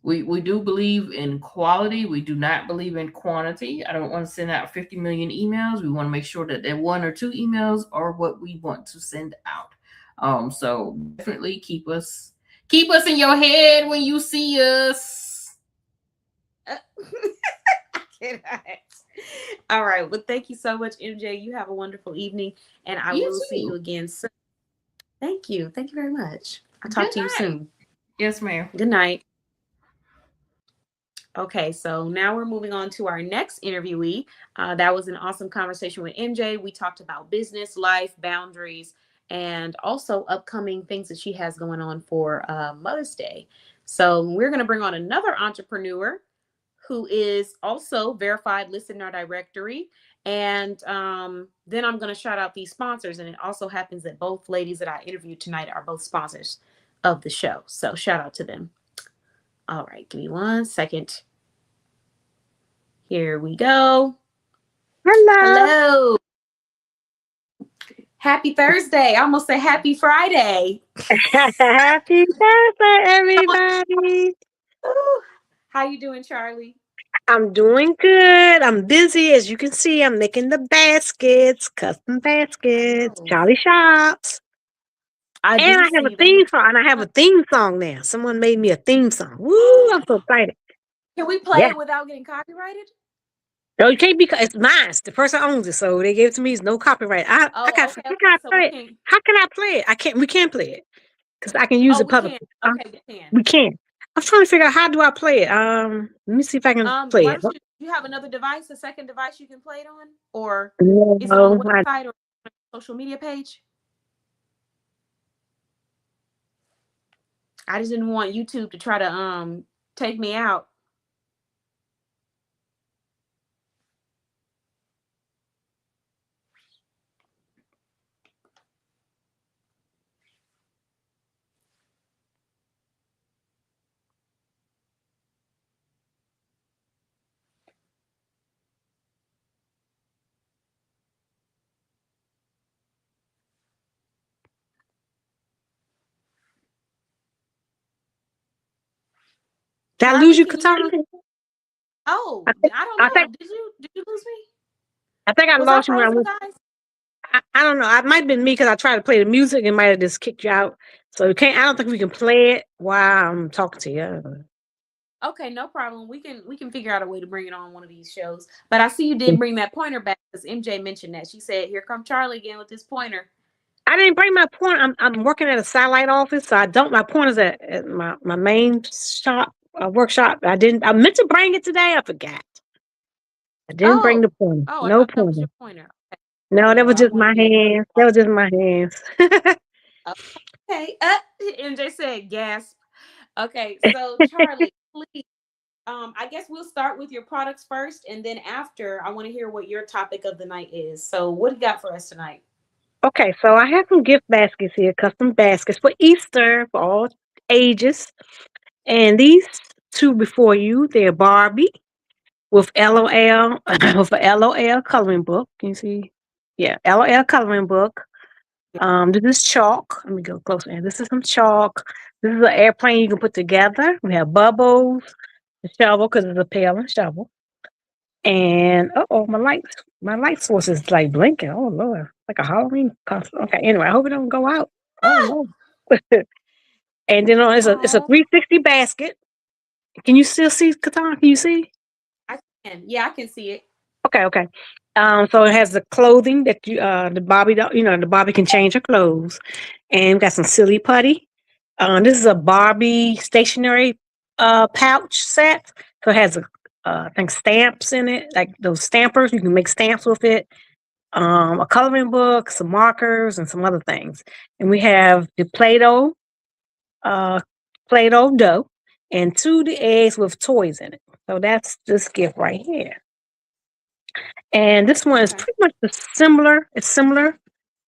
We do believe in quality. We do not believe in quantity. I don't want to send out 50 million emails. We want to make sure that that 1 or 2 emails are what we want to send out. So definitely keep us in your head when you see us. cannot. All right. Well, thank you so much, MJ. You have a wonderful evening, and I You will see you too. again soon. Thank you. Thank you very much. I'll talk Good to you night. soon. Yes, ma'am. Good night. Okay, so now we're moving on to our next interviewee. That was an awesome conversation with MJ. We talked about business, life, boundaries, and also upcoming things that she has going on for Mother's Day. So we're going to bring on another entrepreneur who is also verified listed in our directory. And then I'm going to shout out these sponsors. And it also happens that both ladies that I interviewed tonight are both sponsors of the show. So shout out to them. All right, give me 1 second. Here we go. Hello. Hello. Happy Thursday. I almost say happy Friday. Happy birthday, everybody. Ooh. How you doing, Charlie? I'm doing good. I'm busy. As you can see, I'm making the baskets, custom I baskets, know. Charlie Shops. I And do I have a see them. theme song, and I have a theme song now. Someone made me a theme song. Woo, I'm so excited. Can we play Yeah. it without getting copyrighted? No, you can't because it's mine. The person owns it, so they gave it to me. It's no copyright. I Oh, got. okay, How okay. can I So play we it? can. How can I play it? I can't. We can't play it because I can use Oh, it we can. publicly. Okay, we can. We can't. I'm trying to figure out how do I play it. Let me see if I can play Why it. don't you have another device, a second device you can play it on, or is it on the No, website or social media page? I just didn't want YouTube to try to take me out. did I lose Charlie, you, can you hear Katana? me? Oh, I think I don't I know. think Did you lose me? I think I Was I lost you when I frozen, went. guys? I don't know. It might have been me because I tried to play the music and might have just kicked you out. So you can't. I don't think we can play it while I'm talking to you. Okay, no problem. We can figure out a way to bring it on one of these shows. But I see you did bring that pointer back because MJ mentioned that. She said, "Here come Charlie again with this pointer." I didn't bring my pointer. I'm working at a satellite office, so I don't. My pointer's at my main shop workshop. I didn't. I meant to bring it today. I forgot. I didn't bring Oh, the pointer. oh, I No thought that was your pointer. pointer. No, Okay, that was well, I just want to my be. hands. That was just my hands. Okay, MJ said, "Gasp." Okay, so Charlie, please. I guess we'll start with your products first, and then after, I want to hear what your topic of the night is. So, what do you got for us tonight? Okay, so I have some gift baskets here, custom baskets for Easter for all ages. And these two before you, they're Barbie with LOL with a LOL coloring book. Can you see? Yeah, LOL coloring book. This is chalk. Let me go closer. And this is some chalk. This is an airplane you can put together. We have bubbles, the shovel because it's a pail and shovel. And oh, my light source is like blinking. Oh Lord, like a Halloween costume. Okay, anyway, I hope it don't go out. Oh no. And then it's a Oh, 360 basket. Can you still see, Katan? Can you see? I can. Yeah, I can see it. Okay, okay. So it has the clothing that the Barbie doll, the Barbie can change her clothes, and we got some silly putty. This is a Barbie stationery pouch set. So it has I think stamps in it, like those stampers. You can make stamps with it. A coloring book, some markers, and some other things. And we have the uh, Play-Doh dough, and two the eggs with toys in it. So that's this gift right here. And this one is Okay. pretty much similar. It's similar.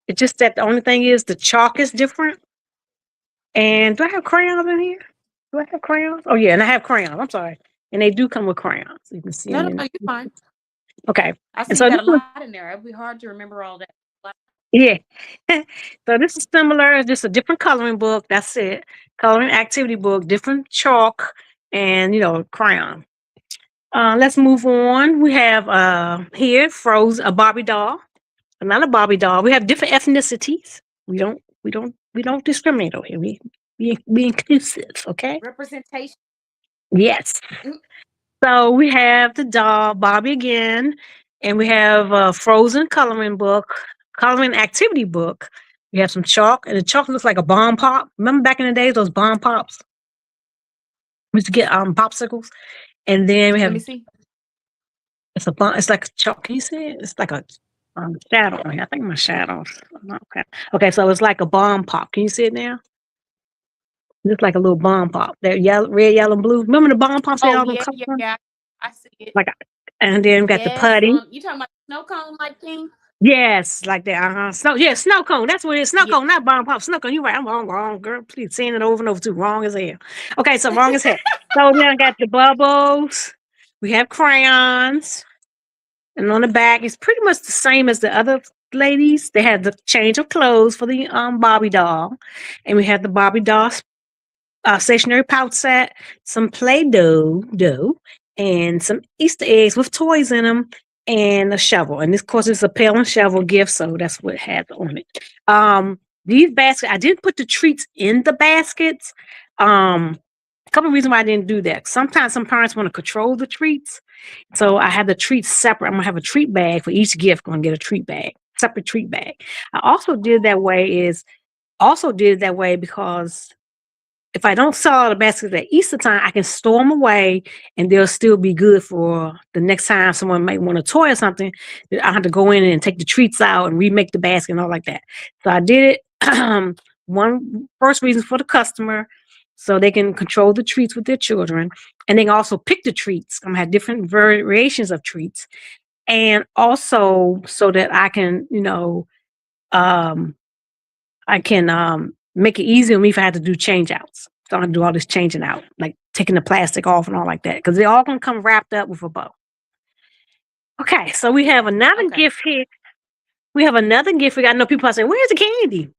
It's just that the only thing is the chalk is different. And do I have crayons in here? Do I have crayons? Oh yeah, and I have crayons. I'm sorry. And they do come with crayons. You can see No, them no, in. no, you're fine. Okay. I And see you so got this a one, lot in there. It'd be hard to remember all that. yeah. So this is similar. It's just a different coloring book. That's it. Coloring activity book, different chalk, and crayon. Let's move on. We have here Frozen, a Barbie doll. Another Barbie doll. We have different ethnicities. We don't discriminate over here. We inclusive, okay? Representation. Yes. Mm. So we have the doll Bobby again, and we have a Frozen coloring book, coloring activity book. We have some chalk, and the chalk looks like a bomb pop. Remember back in the days, those bomb pops? We used to get popsicles, and then we Let have me see. it's a bomb. It's like a chalk. Can you see it? It's like a shadow on here. I think my shadows. Okay. Okay, so it's like a bomb pop. Can you see it now? Just like a little bomb pop. They're yellow, red, yellow, and blue. Remember the bomb pops they Oh all them yeah, colors? yeah, yeah. I see it. Like, and then we got the Yes. putty. You talking about snow cone like thing? Yes, like that. Snow, yeah, snow cone. That's what it is. Snow Yeah. cone, not bomb pop. Snow cone. You're right. I'm wrong, girl. Please saying it over and over too. Wrong as hell. Okay, so wrong as hell. So then I got the bubbles. We have crayons. And on the back, it's pretty much the same as the other ladies. They had the change of clothes for the Barbie doll. And we had the Barbie doll stationary pouch set, some Play-Doh, and some Easter eggs with toys in them, and a shovel. And this, of course, is a pail and shovel gift, so that's what it has on it. These baskets, I didn't put the treats in the baskets. A couple of reasons why I didn't do that. Sometimes some parents want to control the treats, so I have the treats separate. I'm gonna have a treat bag for each gift. Gonna get a treat bag, separate treat bag. I also did that way because if I don't sell all the baskets at Easter time, I can store them away and they'll still be good for the next time someone might want a toy or something. I have to go in and take the treats out and remake the basket and all like that. So I did it. One first reason for the customer, so they can control the treats with their children, and they can also pick the treats. I'm gonna have different variations of treats, and also so that I can, um, make it easier on me if I had to do change outs. So I don't do all this changing out, like taking the plastic off and all like that, because they're all gonna come wrapped up with a bow. Okay, so we have another Okay. gift here. We have another gift. I know people are saying, "Where's the candy?"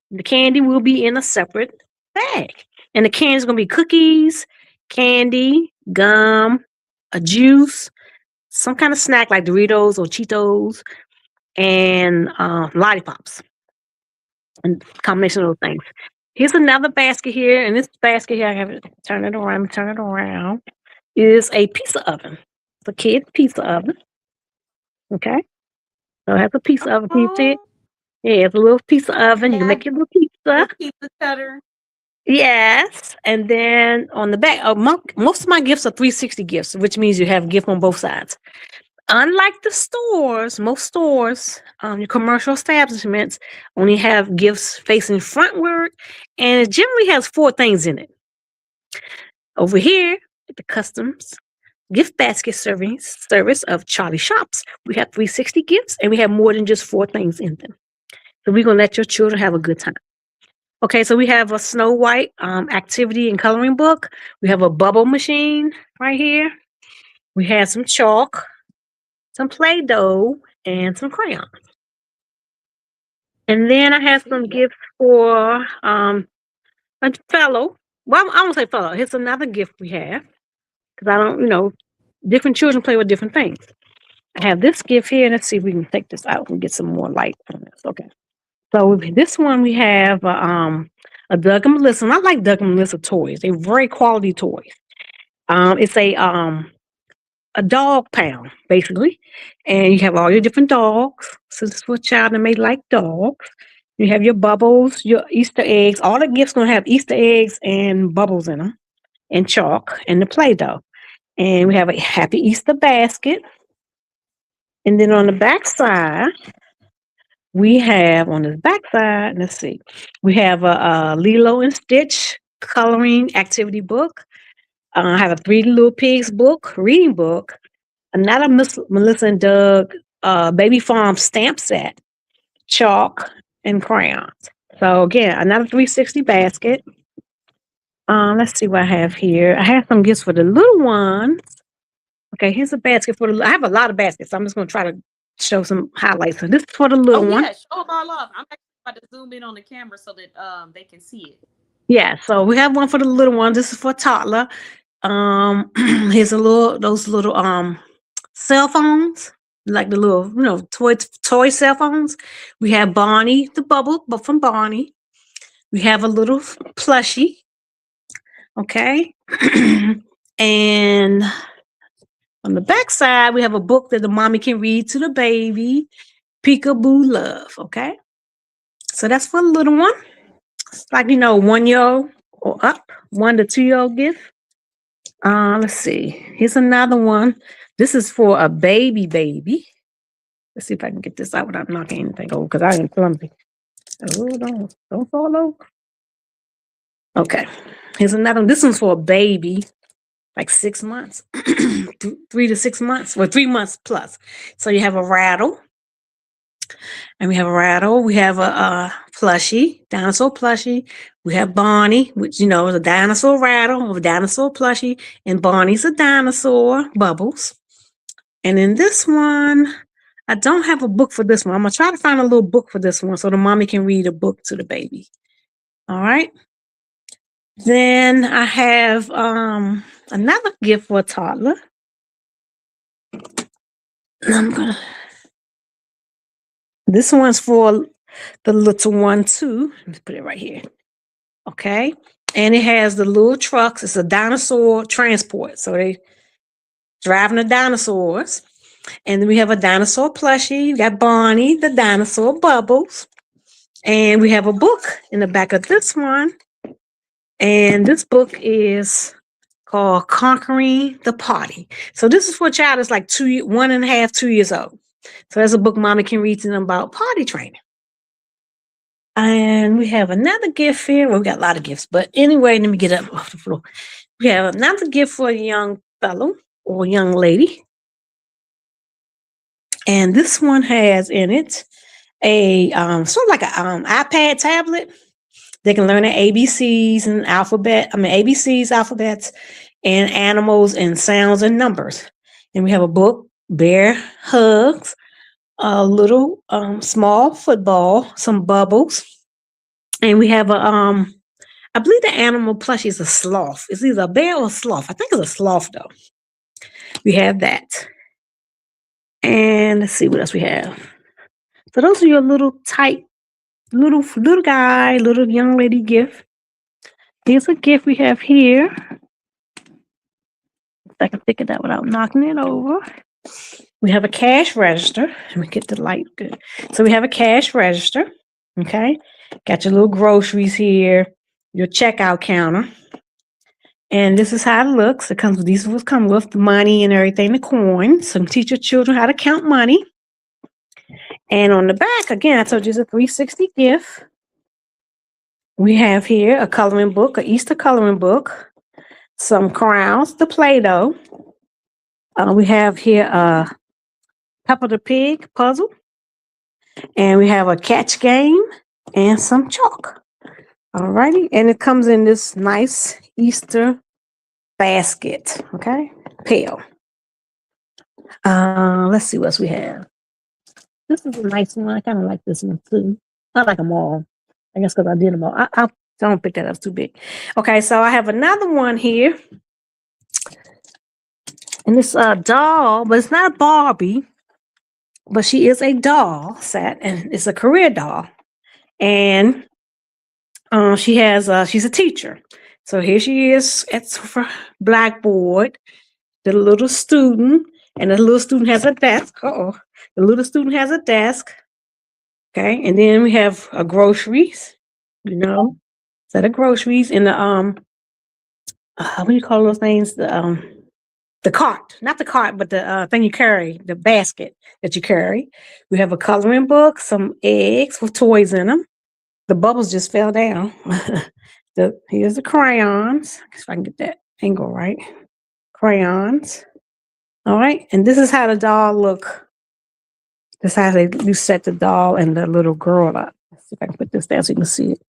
The candy will be in a separate bag, and the candy is gonna be cookies, candy, gum, a juice, some kind of snack like Doritos or Cheetos, and lollipops. And combination of those things. Here's another basket here, and this basket here, I have it turn it around, is a pizza oven. It's a kid's pizza oven. Okay. So it has a pizza oven. Can you see it? Oh, Yeah, it's a little pizza oven. You can yeah, make your little pizza. little pizza cutter. Yes. And then on the back, most of my gifts are 360 gifts, which means you have a gift on both sides. Unlike the stores, most stores, your commercial establishments only have gifts facing frontward, and it generally has 4 things in it. Over here, at the customs gift basket service of Charlie Shops, we have 360 gifts, and we have more than just 4 things in them. So we're gonna let your children have a good time. Okay, so we have a Snow White activity and coloring book. We have a bubble machine right here. We have some chalk, some Play-Doh, and some crayons. And then I have some See, gifts for a fellow. Well, I won't say fellow. Here's another gift we have because I don't, different children play with different things. I have this gift here. Let's see if we can take this out and get some more light on this. Okay. So this one we have a Doug and Melissa. And I like Doug and Melissa toys. They're very quality toys. It's a dog pound, basically. And you have all your different dogs. So this is for a child that may like dogs. You have your bubbles, your Easter eggs. All the gifts gonna have Easter eggs and bubbles in them, and chalk and the Play-Doh. And we have a Happy Easter basket. And then on the back side, let's see, we have a Lilo and Stitch coloring activity book. I have a Three Little Pigs book, reading book, another Melissa and Doug Baby Farm stamp set, chalk, and crayons. So again, another 360 basket. Let's see what I have here. I have some gifts for the little ones. Okay, here's a basket for I have a lot of baskets, so I'm just going to try to show some highlights. So this is for the little one. yeah, show them all off. I'm actually about to zoom in on the camera so that they can see it. Yeah, so we have one for the little ones. This is for toddler. Here's those little cell phones, like the little toy cell phones. We have Barney the bubble, but from Barney. We have a little plushie. Okay. And On the back side, we have a book that the mommy can read to the baby, Peekaboo Love, okay? So that's for the little one. It's like, 1-year-old or up, 1 to 2-year-old gift. Let's see. Here's another one. This is for a baby. Let's see if I can get this out without knocking anything over because I am clumsy. Oh, don't fall over. Okay. Here's another one. This one's for a baby, like 6 months, 3 to 6 months, or 3 months plus. So you have a rattle. And we have a rattle. We have a plushie, dinosaur plushie. We have Bonnie, which, is a dinosaur rattle, a dinosaur plushie. And Bonnie's a dinosaur, Bubbles. And in this one, I don't have a book for this one. I'm going to try to find a little book for this one so the mommy can read a book to the baby. All right. Then I have another gift for a toddler. This one's for the little one too. Let's put it right here. Okay. And it has the little trucks. It's a dinosaur transport. So they driving the dinosaurs. And then we have a dinosaur plushie. We got Bonnie, the dinosaur, Bubbles. And we have a book in the back of this one. And this book is called Conquering the Potty. So this is for a child that's like 1.5, 2 years old. So that's a book mommy can read to them about potty training. And we have another gift here. Well, we got a lot of gifts, but anyway, let me get up off the floor. We have another gift for a young fellow or young lady. And this one has in it a sort of like an iPad tablet. They can learn the ABCs and ABCs, alphabets, and animals and sounds and numbers. And we have a book, Bear Hugs, a little small football, some bubbles. And we have I believe the animal plushie is a sloth. It's either a bear or a sloth. I think it's a sloth though. We have that. And let's see what else we have. So those are your little tight, little guy, little young lady gift. Here's a gift we have here. If I can pick it up without knocking it over. We have a cash register. Let me get the light good. So we have a cash register. Okay. Got your little groceries here, your checkout counter. And this is how it looks. These will come with the money and everything, the coins. So teach your children how to count money. And on the back, again, I told you it's a 360 gift. We have here a coloring book, an Easter coloring book, some crowns, the Play-Doh. We have here a Peppa the Pig puzzle. And we have a catch game and some chalk. All righty. And it comes in this nice Easter basket. Okay. Pail. Let's see what else we have. This is a nice one. I kind of like this one too. I like them all. I guess because I did them all. I don't pick that up, it's too big. Okay, so I have another one here. And it's a doll, but it's not a Barbie. But she is a doll set, and it's a career doll. And she's a teacher. So here she is at her blackboard, the little student, and the little student has a desk. The little student has a desk. Okay, and then we have groceries, set of groceries in the what do you call those things? The cart, not the cart, but the thing you carry, the basket that you carry. We have a coloring book, some eggs with toys in them. The bubbles just fell down. Here's the crayons. If I can get that angle right. Crayons. All right. And this is how the doll look. This is how you set the doll and the little girl up. Let's see if I can put this down so you can see it.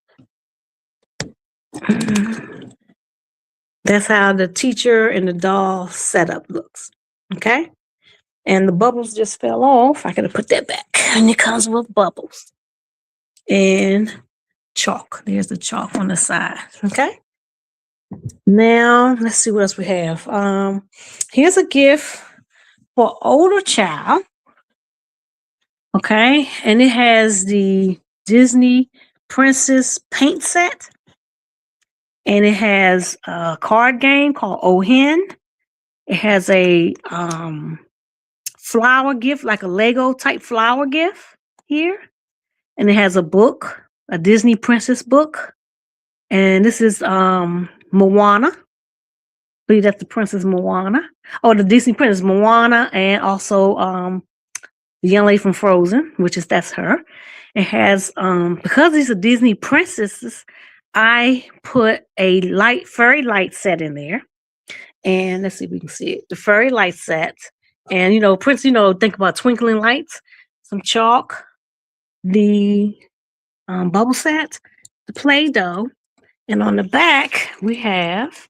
That's how the teacher and the doll setup looks. Okay. And the bubbles just fell off. I gotta put that back. And it comes with bubbles. And chalk. There's the chalk on the side. Okay. Now let's see what else we have. Here's a gift for older child. Okay, and it has the Disney Princess paint set, and it has a card game called Oh Hen, It has a flower gift, like a Lego type flower gift here. And it has a book, a Disney princess book. And this is Moana. I believe that's the Princess Moana. Oh, the Disney Princess Moana, and also the young lady from Frozen, that's her. It has because these are Disney princesses, I put a fairy light set in there. And let's see if we can see it. The fairy light set. And Prince, think about twinkling lights, some chalk, the bubble set, the Play-Doh, and on the back we have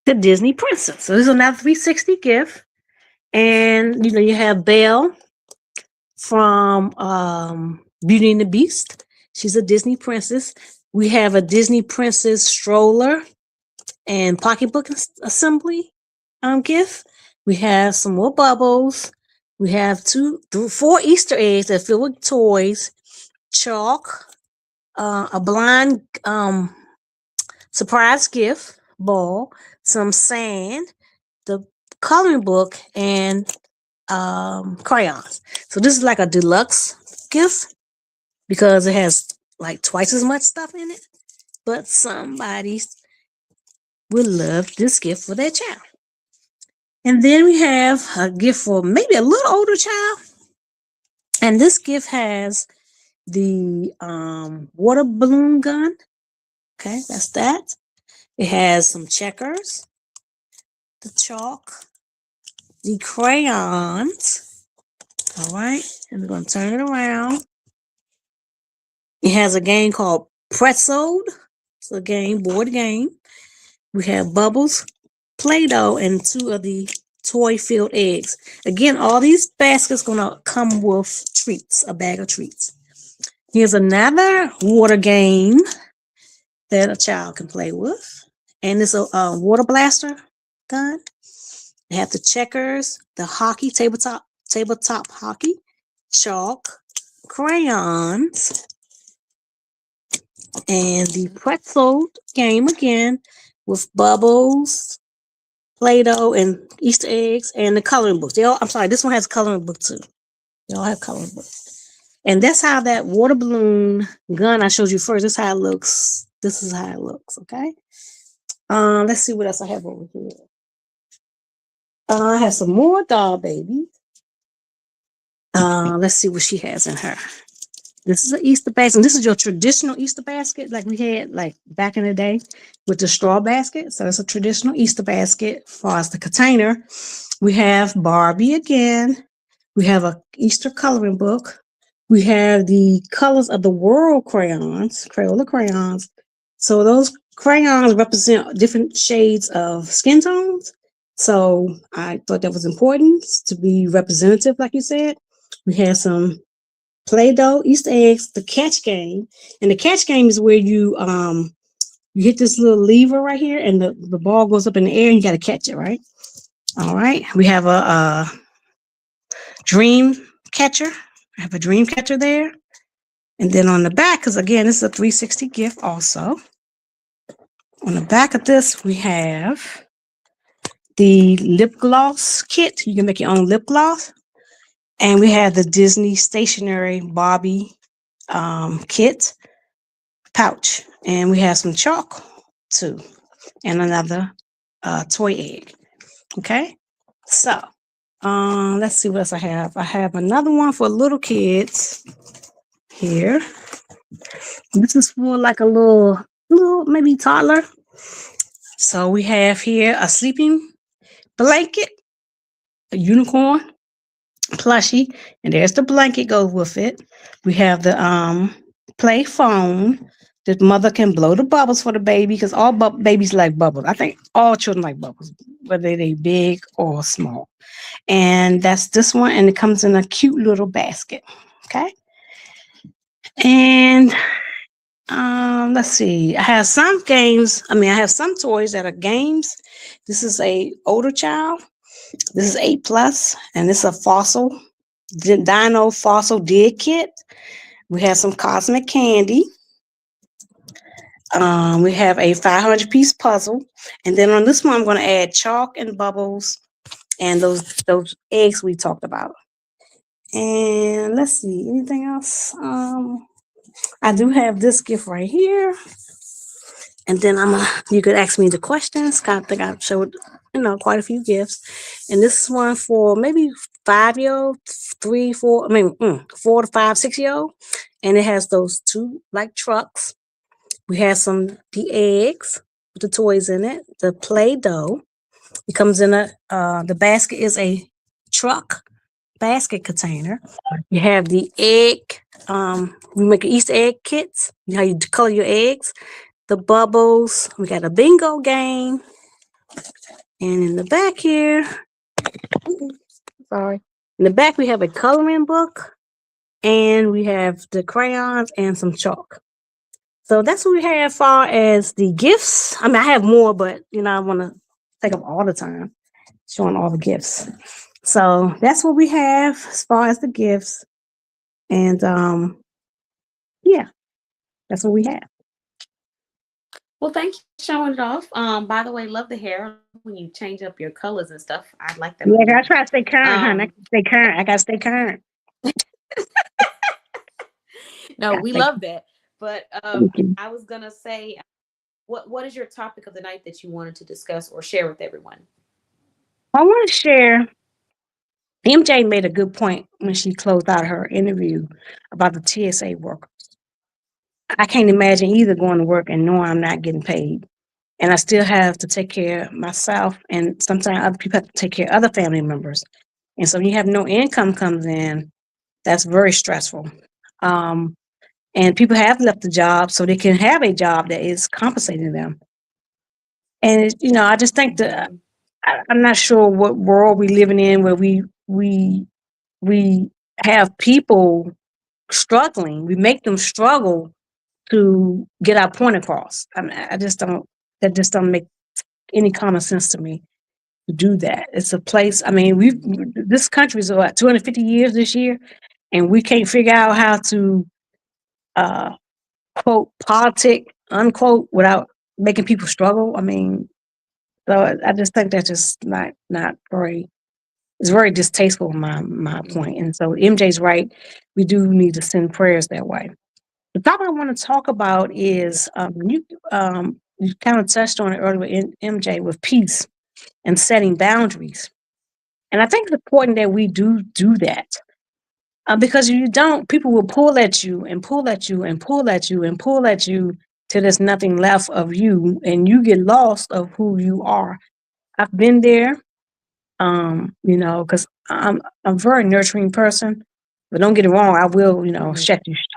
the Disney princess. So this is another 360 gift. And you have Belle from Beauty and the Beast. She's a Disney princess. We have a Disney princess stroller and pocketbook assembly gift. We have some more bubbles. We have 4 Easter eggs that fill with toys, chalk, a blind surprise gift ball, some sand, the coloring book, and crayons. So this is like a deluxe gift because it has like twice as much stuff in it. But somebody will love this gift for their child. And then we have a gift for maybe a little older child. And this gift has the water balloon gun. Okay, that's that. It has some checkers, the chalk, the crayons. All right, and we're going to turn it around. It has a game called Pretzel. It's a board game. We have bubbles, Play-Doh, and 2 of the toy-filled eggs. Again, all these baskets gonna come with treats, a bag of treats. Here's another water game that a child can play with. And it's a water blaster gun. They have the checkers, the hockey, tabletop hockey, chalk, crayons, and the pretzel game again with bubbles, Play-Doh, and Easter eggs, and the coloring books. This one has a coloring book too. They all have coloring books. And that's how that water balloon gun I showed you first. This is how it looks. Okay. Let's see what else I have over here. I have some more doll babies. Let's see what she has in her. This is an Easter basket. And this is your traditional Easter basket, like we had like back in the day with the straw basket. So it's a traditional Easter basket. As far as the container, we have Barbie again. We have a Easter coloring book. We have the Colors of the World crayons, Crayola crayons. So those crayons represent different shades of skin tones. So I thought that was important to be representative, like you said. We have some Play-Doh, Easter eggs, the catch game. And the catch game is where you hit this little lever right here and the ball goes up in the air and you got to catch it, right? All right. We have a dream catcher. I have a dream catcher there. And then on the back, because again, this is a 360 gift also. On the back of this, we have the lip gloss kit. You can make your own lip gloss. And we have the Disney stationery Barbie kit pouch. And we have some chalk too. And another toy egg. Okay. So let's see what else I have. I have another one for little kids here. This is for like a little maybe toddler. So we have here a sleeping blanket, a unicorn plushie, and there's the blanket goes with it. We have the play phone. The mother can blow the bubbles for the baby because all babies like bubbles. I think all children like bubbles, whether they big or small. And that's this one, and it comes in a cute little basket. Okay. And let's see. I have some toys that are games. This is a older child. This is 8+, and this is a fossil, Dino Fossil Dig Kit. We have some cosmic candy. We have a 500-piece puzzle, and then on this one, I'm going to add chalk and bubbles and those eggs we talked about. And let's see, anything else? I do have this gift right here, and then you could ask me the questions. I think I showed quite a few gifts, and this is one for maybe 5-year-old, 3, 4. 4 to 5, 6-year-old, and it has those two like trucks. We have the eggs with the toys in it, the Play-Doh. It comes in the basket is a truck basket container. You have the egg, we make Easter egg kits, how you color your eggs, the bubbles, we got a bingo game, and in the back here, sorry, in the back we have a coloring book, and we have the crayons and some chalk. So that's what we have as far as the gifts. I have more, but I want to take up all the time showing all the gifts. So that's what we have as far as the gifts. And yeah, that's what we have. Well, thank you for showing it off. By the way, love the hair when you change up your colors and stuff. I like that. Yeah, I try to stay current, honey. I gotta stay current. No, we love that. But I was gonna say, what is your topic of the night that you wanted to discuss or share with everyone? I want to share. MJ made a good point when she closed out her interview about the TSA workers. I can't imagine either going to work and knowing I'm not getting paid, and I still have to take care of myself, and sometimes other people have to take care of other family members. And so when you have no income comes in, that's very stressful. And people have left the job so they can have a job that is compensating them. And I just think that I'm not sure what world we're living in where we have people struggling. We make them struggle to get our point across. I just don't. That just don't make any common sense to me to do that. It's a place. This country is 250 years this year, and we can't figure out how to quote politic unquote without making people struggle. So I just think that's just not very. It's very distasteful from my point. And so MJ's right. We do need to send prayers that way. The topic I want to talk about is you kind of touched on it earlier with MJ with peace and setting boundaries. And I think it's important that we do that. Because if you don't, people will pull at you and pull at you and pull at you and pull at you till there's nothing left of you and you get lost of who you are. I've been there, because I'm a very nurturing person, but don't get it wrong. I will,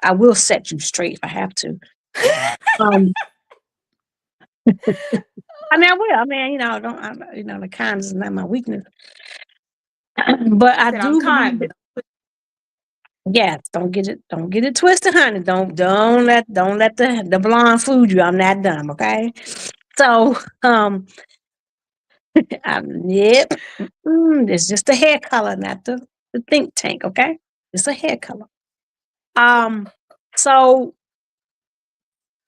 I will set you straight if I have to. I will. The kindness is not my weakness. But I do kind. Yes, don't get it twisted, honey. Don't let the blonde fool you. I'm not dumb, okay? So, yep. It's just a hair color, not the think tank, okay? It's a hair color. So,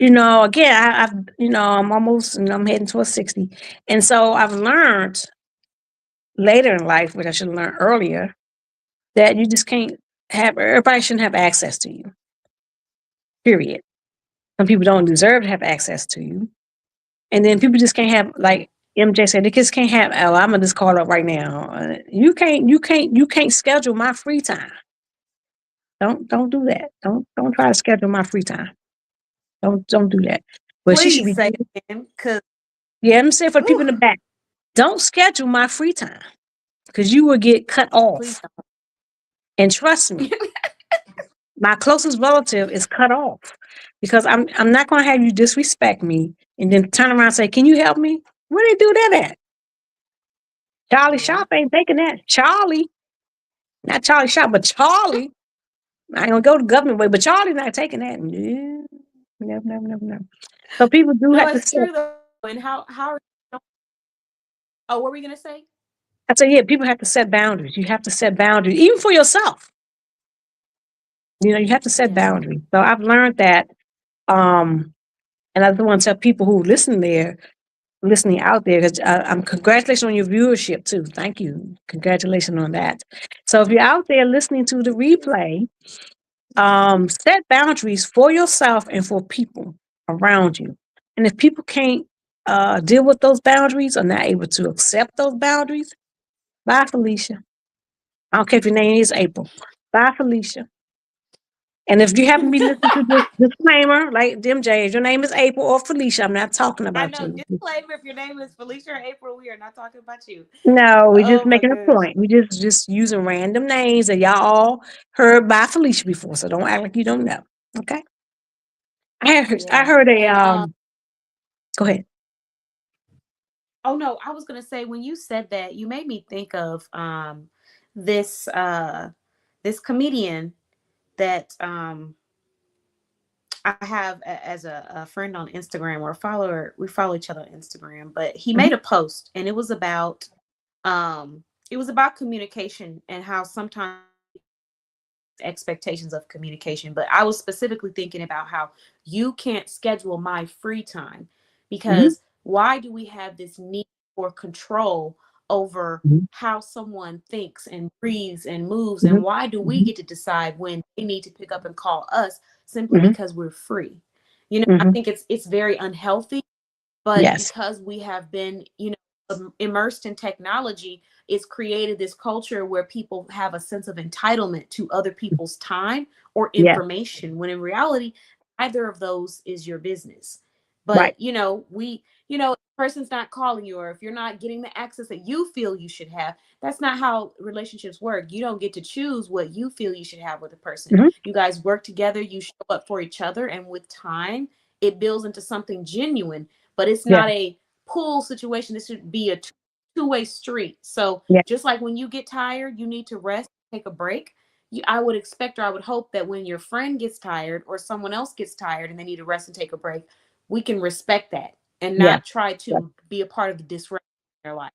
again, I'm almost, I'm heading towards 60, and so I've learned later in life, which I should have learned earlier, that you just can't everybody shouldn't have access to you. Period. Some people don't deserve to have access to you. And then people just can't have, like MJ said, they just can't have, oh, I'm gonna just call up right now. You can't schedule my free time. Don't do that. Don't try to schedule my free time. Don't do that. But Please she should be say it, because I'm saying for the people in the back, don't schedule my free time because you will get cut off. And trust me, my closest relative is cut off because I'm not going to have you disrespect me and then turn around and say, "Can you help me?" Where they do that at? Charlie Shop ain't taking that. Charlie, not Charlie Shop, but Charlie. I ain't gonna go the government way, but Charlie's not taking that. No. So people do have to. True though. And how? Oh, what were we gonna say? I said, yeah, people have to set boundaries. You have to set boundaries, even for yourself. You have to set boundaries. So I've learned that And I just want to tell people who listen there, listening out there, because I'm congratulations on your viewership too. Thank you. Congratulations on that. So if you're out there listening to the replay, set boundaries for yourself and for people around you. And if people can't deal with those boundaries or not able to accept those boundaries, bye, Felicia. I don't care if your name is April. Bye, Felicia. And if you happen to be listening to this disclaimer, like MJ, if your name is April or Felicia, I'm not talking I about know. you. Disclaimer: if your name is Felicia or April, we are not talking about you. No, we're just Oh my making a gosh. point. We just using random names that y'all all heard by Felicia before, so don't act like you don't know. Okay. I Yeah. heard a And go ahead. oh no, I was gonna say when you said that, you made me think of this this comedian that I have as a friend on Instagram or a follower. We follow each other on Instagram, but he Mhm, made a post and it was about communication and how sometimes expectations of communication. But I was specifically thinking about how you can't schedule my free time mhm, because why do we have this need for control over mhm, how someone thinks and breathes and moves? And mhm, why do we mhm, get to decide when they need to pick up and call us simply mhm, because we're free? You know, I mhm. think it's very unhealthy, but Yes. because we have been, immersed in technology, it's created this culture where people have a sense of entitlement to other people's time or Yes. information, when in reality, either of those is your business. Right. But, if a person's not calling you, or if you're not getting the access that you feel you should have, that's not how relationships work. You don't get to choose what you feel you should have with a person. Mhm, You guys work together, you show up for each other, and with time, it builds into something genuine, but it's yes. not a pull situation. This should be a two-way street. So Yes. just like when you get tired, you need to rest, take a break. I would expect, or I would hope, that when your friend gets tired or someone else gets tired and they need to rest and take a break, we can respect that and Yes. not try Yes. to be a part of the disruption in their life.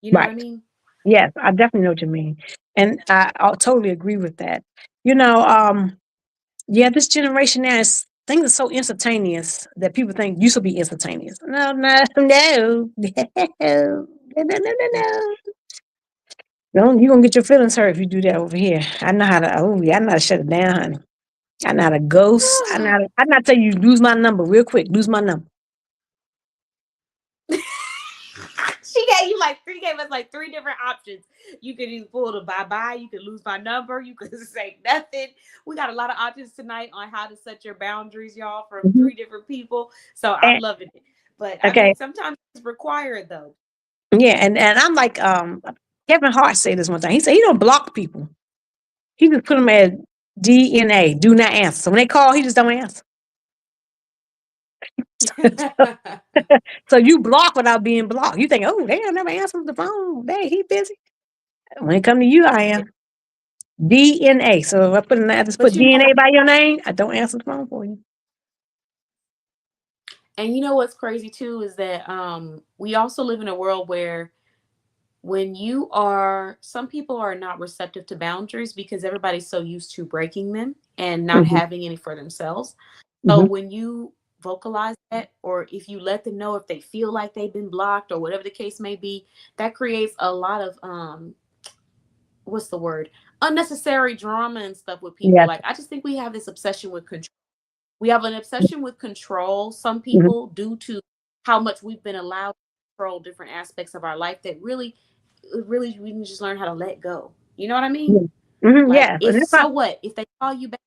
You know what I Right. mean? Yes. I definitely know what you mean. And I totally agree with that. You know, yeah, this generation now is things are so instantaneous that people think used to be instantaneous. No, no, no, no, no, no, no, no. No, you're gonna get your feelings hurt if you do that over here. I know how to. Oh, yeah, I know how to shut it down, honey. I know how to ghost. I know how to tell you lose my number real quick. Lose my number. She gave us like three different options. You could either pull the bye bye, you could lose my number, you could say nothing. We got a lot of options tonight on how to set your boundaries, y'all, from Mhm. three different people. So I'm And loving it. But I okay, mean, sometimes it's required though. yeah, and I'm like Kevin Hart said this one time. He said he don't block people. He just put them as DNA, do not answer. So when they call, he just don't answer. So you block without being blocked. You think, oh, they never answer the phone. Hey, he busy. When it come to you, I am DNA. So if I just But put you know DNA by your name, I don't answer the phone for you. And you know what's crazy too is that we also live in a world where when you are some people are not receptive to boundaries because everybody's so used to breaking them and not Mhm, having any for themselves. So mhm. when you vocalize that, or if you let them know if they feel like they've been blocked or whatever the case may be, that creates a lot of what's the word, unnecessary drama and stuff with people. Yes. Like, I just think we have this obsession with control. We have an obsession with control, some Mhm, people, due to how much we've been allowed to control different aspects of our life, that really we can just learn how to let go. You know what I mean? mhm. Mhm, Like, yes. And if that's why, so what? If they call you back,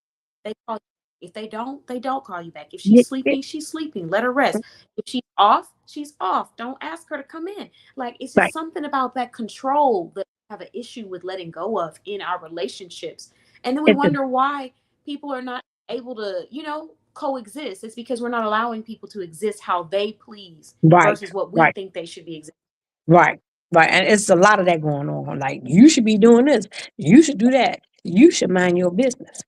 they call you. If they don't, they don't call you back. If yeah, she's sleeping, she's sleeping. Let her rest. If she's off, she's off. Don't ask her to come in. Like, it's just right. something about that control that we have an issue with letting go of in our relationships. And then we It's just, wonder why people are not able to, coexist. It's because we're not allowing people to exist how they please right, versus what we right, think they should be existing. right, right. And it's a lot of that going on. Like you should be doing this. You should do that. You should mind your business.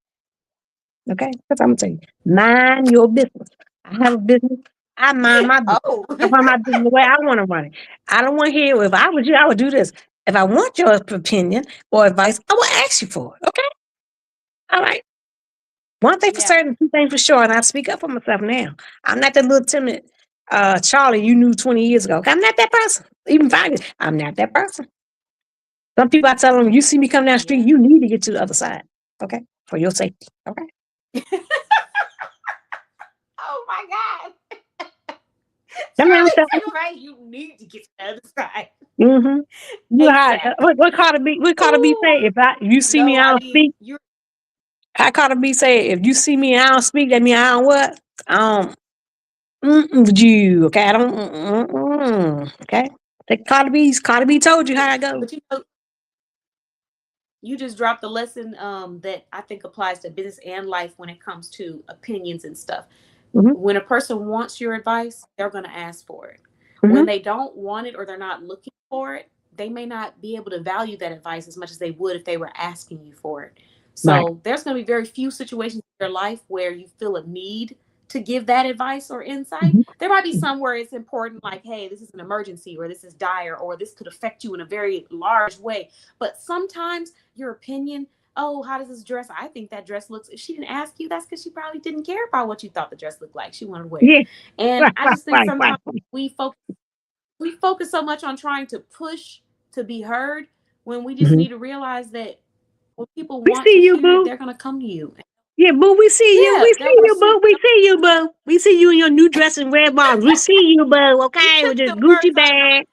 Okay? That's what I'm gonna tell you. Mind your business. I have a business. I mind my business. Oh. I run my business the way I want to run it. I don't want to hear if I was you, I would do this. If I want your opinion or advice, I will ask you for it. Okay? All right. One thing for Yeah. certain, two things for sure, and I speak up for myself now. I'm not that little timid Charlie you knew 20 years ago. I'm not that person. Even 5 years, I'm not that person. Some people I tell them, you see me come down the street, Yeah. you need to get to the other side. Okay. For your safety. Okay. Oh my God. Come on, Charlie, tell you're right. You need to get to the other side. mm-hmm. You hide. ASAP. What Carter B? What Carter B Ooh. say? You see me, No, I I don't mean, speak. How Carter B say? If you see me, I don't speak. That mean I don't what? With you. Okay. I don't. Okay. Take Carter B's. Carter B told you how I go. but you just dropped a lesson that I think applies to business and life when it comes to opinions and stuff. Mm-hmm. When a person wants your advice, they're going to ask for it. Mm-hmm. When they don't want it or they're not looking for it, they may not be able to value that advice as much as they would if they were asking you for it. So Right. there's going to be very few situations in your life where you feel a need to give that advice or insight. Mm-hmm. There might be some where it's important, like, hey, this is an emergency, or this is dire, or this could affect you in a very large way. But sometimes your opinion, oh, how does this dress? I think that dress looks. If she didn't ask you, that's because she probably didn't care about what you thought the dress looked like. She wanted to wear it. Yeah. And Right. I Right. just think Right. sometimes Right. we focus so much on trying to push to be heard when we just Mm-hmm. need to realize that when people We want to see you, hear it, boo. they're gonna come to you. Yeah, boo. We see you. Yeah, We see they'll you, boo. receive. We see you, boo. We see you in your new dress and red bottoms. We see you, boo. Okay, You with took your the Gucci words out of my. bag.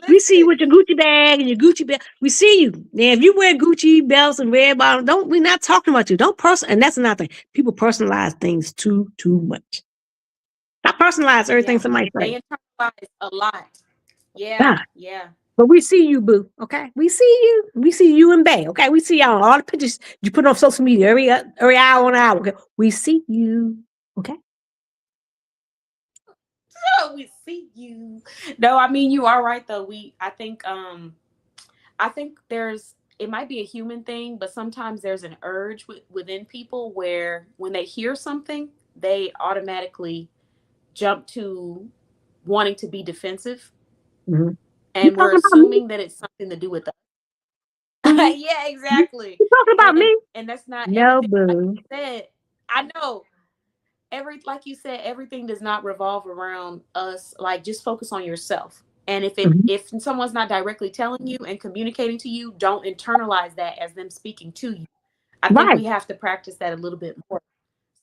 We see you Listen, with your Gucci bag and your Gucci bag. We see you. Now, if you wear Gucci belts and red bottoms, we're not talking about you. Don't and that's another thing. People personalize things too much. I personalize everything yeah, somebody says. they internalize a lot. Yeah, God. yeah. But we see you, boo. Okay, we see you. We see you and Bay. Okay, we see y'all on all the pictures you put on social media every hour on hour. Okay, we see you. Okay. Oh, we see you. No, I mean you are right though. I think there's it might be a human thing, but sometimes there's an urge within people where when they hear something, they automatically jump to wanting to be defensive, Mm-hmm. You and we're talking about me? assuming that it's something to do with us. Mm-hmm. Yeah, exactly. You talking about me? And that's not No, everything. Like boo. you said, I know like you said, everything does not revolve around us. Like just focus on yourself. And Mm-hmm. if someone's not directly telling you and communicating to you, don't internalize that as them speaking to you. I think Right. we have to practice that a little bit more.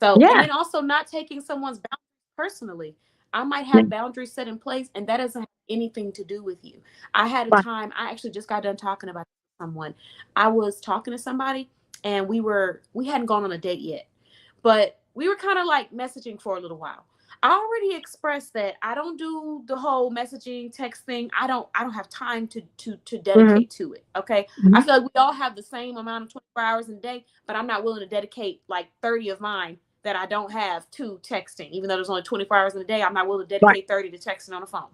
So, and Yeah. then also not taking someone's boundaries personally. I might have boundaries set in place, and that doesn't have anything to do with you. I had a Right. time, I actually just got done talking about someone. I was talking to somebody, and we hadn't gone on a date yet, but we were kind of like messaging for a little while. I already expressed that I don't do the whole messaging text thing. I don't have time to Mm-hmm. dedicate to it. Okay. Mm-hmm. I feel like we all have the same amount of 24 hours in a day, but I'm not willing to dedicate like 30 of mine that I don't have to texting. Even though there's only 24 hours in a day, I'm not willing to Right. dedicate 30 to texting on the phone.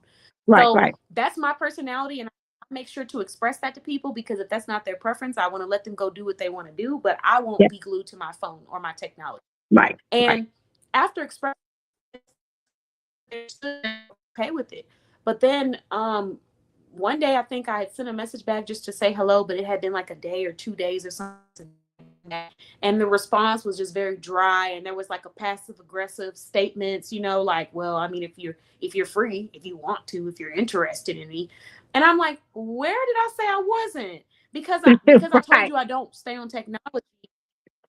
Right. So Right. that's my personality, and I make sure to express that to people because if that's not their preference, I want to let them go do what they want to do, but I won't Yeah. be glued to my phone or my technology. Right. Right. And after expressing, they're still okay with it. But then one day I think I had sent a message back just to say hello, but it had been like a day or 2 days or something. And the response was just very dry, and there was like a passive aggressive statements, like, well, I mean, if you're free, if you want to, if you're interested in me. And I'm like, where did I say I wasn't? Because I told Right. you I don't stay on technology,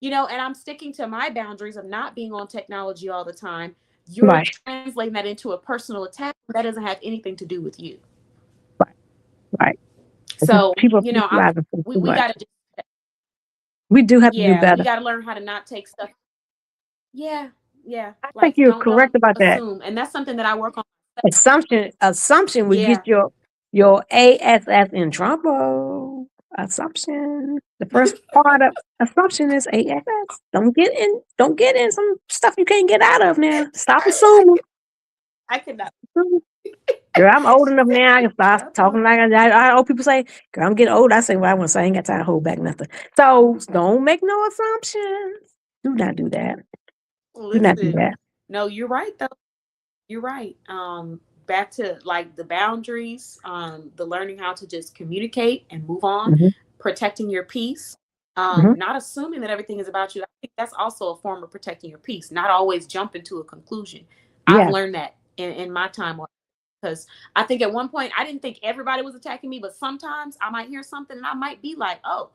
and I'm sticking to my boundaries of not being on technology all the time. You're Right. translating that into a personal attack that doesn't have anything to do with you. Right. Right. So, People personalize things too we much. got to, We do have to do yeah, we better. got to learn how to not take stuff. Yeah, yeah. I think Like you're don't correct about that. assume, and that's something that I work on. Assumption would Yeah, get your ASS in trouble. Assumption. The first part of assumption is ASS. Don't get in some stuff you can't get out of now. Stop assuming. I could not. Girl, I'm old enough now. I can start Yep. talking like I old people say, girl, I'm getting old. I say what I want to say. I ain't got time to hold back nothing. So don't make no assumptions. Do not do that. Do not do Listen, that. no, you're right though. You're right. Back to like the boundaries, the learning how to just communicate and move on, Mhm. protecting your peace. Not assuming that everything is about you. I think that's also a form of protecting your peace, not always jumping to a conclusion. I've Yeah. learned that in my time, because I think at one point I didn't think everybody was attacking me, but sometimes I might hear something and I might be like, oh,